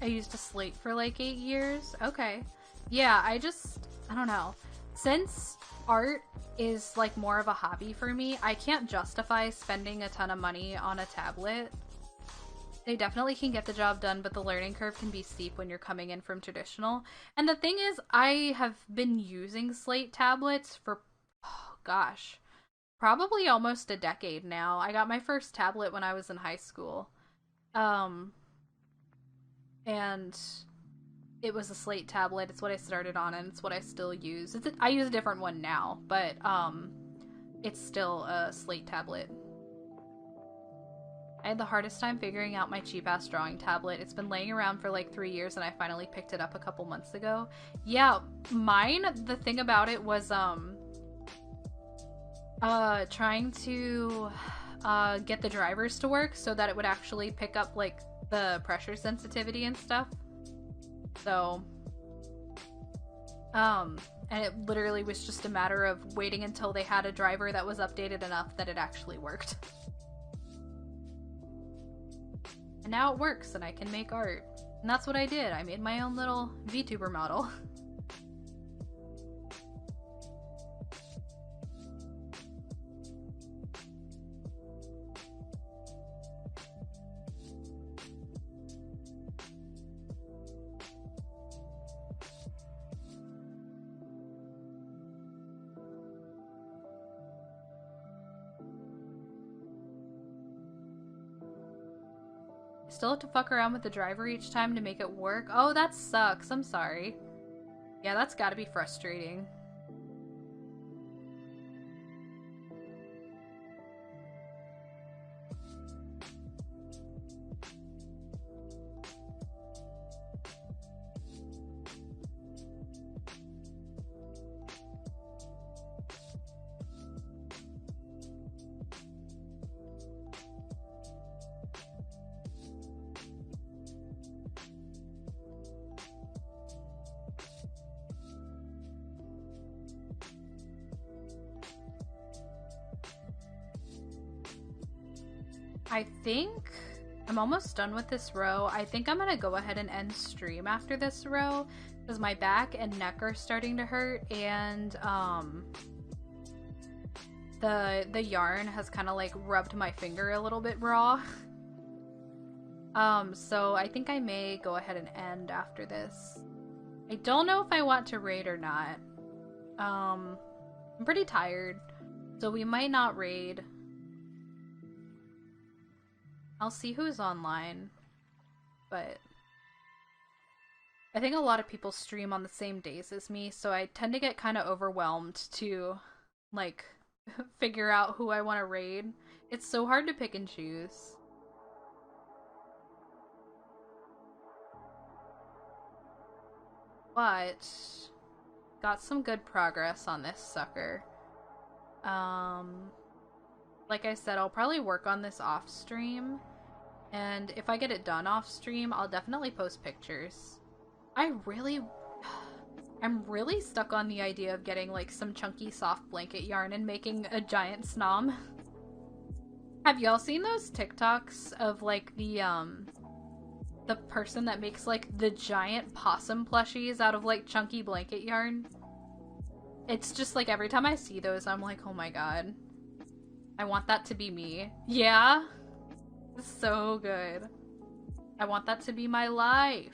I used a slate for like 8 years. Okay. Yeah, I don't know. Since art is like more of a hobby for me, I can't justify spending a ton of money on a tablet. They definitely can get the job done, but the learning curve can be steep when you're coming in from traditional. And the thing is, I have been using slate tablets for, oh gosh, probably almost a decade now. I got my first tablet when I was in high school. And it was a slate tablet. It's what I started on, and it's what I still use. I use a different one now, but it's still a slate tablet. I had the hardest time figuring out my cheap-ass drawing tablet. It's been laying around for like 3 years, and I finally picked it up a couple months ago. Yeah, mine, the thing about it was trying to get the drivers to work so that it would actually pick up like the pressure sensitivity and stuff. So and it literally was just a matter of waiting until they had a driver that was updated enough that it actually worked. And now it works and I can make art. And that's what I did. I made my own little VTuber model. Still have to fuck around with the driver each time to make it work. Oh, that sucks. I'm sorry. Yeah, that's gotta be frustrating. I think I'm almost done with this row. I think I'm gonna go ahead and end stream after this row because my back and neck are starting to hurt, and the yarn has kind of like rubbed my finger a little bit raw. So I think I may go ahead and end after this. I don't know if I want to raid or not. I'm pretty tired, so we might not raid. I'll see who's online, but I think a lot of people stream on the same days as me, so I tend to get kind of overwhelmed to, like, figure out who I want to raid. It's so hard to pick and choose. But got some good progress on this sucker. Like I said, I'll probably work on this off stream, and if I get it done off stream, I'll definitely post pictures. I'm really stuck on the idea of getting like some chunky soft blanket yarn and making a giant Snom. Have y'all seen those TikToks of like the person that makes like the giant possum plushies out of like chunky blanket yarn? It's just like every time I see those, I'm like, oh my god. I want that to be me. Yeah? It's so good. I want that to be my life.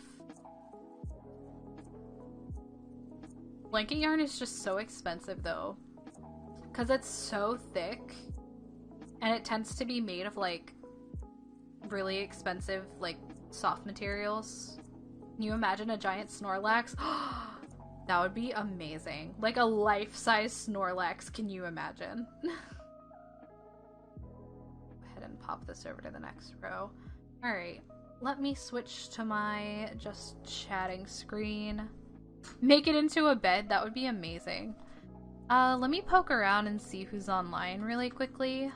Blanket yarn is just so expensive though, because it's so thick, and it tends to be made of like really expensive like soft materials. Can you imagine a giant Snorlax? That would be amazing. Like a life-size Snorlax, can you imagine? Go ahead and pop this over to the next row. Alright, let me switch to my just chatting screen. Make it into a bed, that would be amazing. Let me poke around and see who's online really quickly.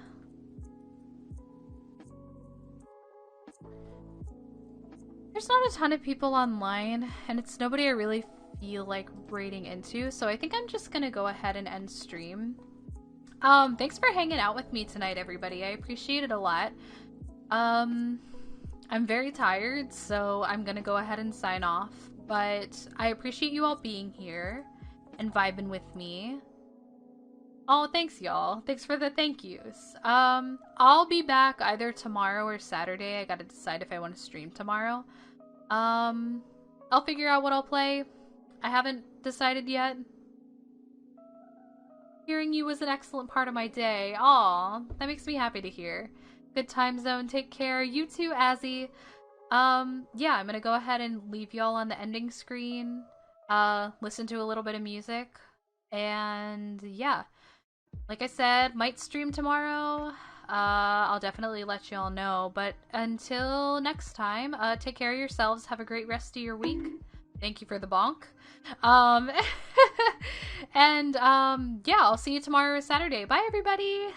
There's not a ton of people online, and it's nobody I really feel like raiding into, so I think I'm just gonna go ahead and end stream. Thanks for hanging out with me tonight, everybody. I appreciate it a lot. I'm very tired, so I'm gonna go ahead and sign off, but I appreciate you all being here and vibing with me. Oh, thanks, y'all. Thanks for the thank yous. I'll be back either tomorrow or Saturday. I gotta decide if I want to stream tomorrow. I'll figure out what I'll play. I haven't decided yet. Hearing you was an excellent part of my day. Aw, that makes me happy to hear. Good time zone. Take care. You too, Azzy. Yeah, I'm gonna go ahead and leave y'all on the ending screen. Listen to a little bit of music. And yeah. Like I said, might stream tomorrow. I'll definitely let y'all know. But until next time, take care of yourselves. Have a great rest of your week. Thank you for the bonk. And yeah, I'll see you tomorrow or Saturday. Bye, everybody!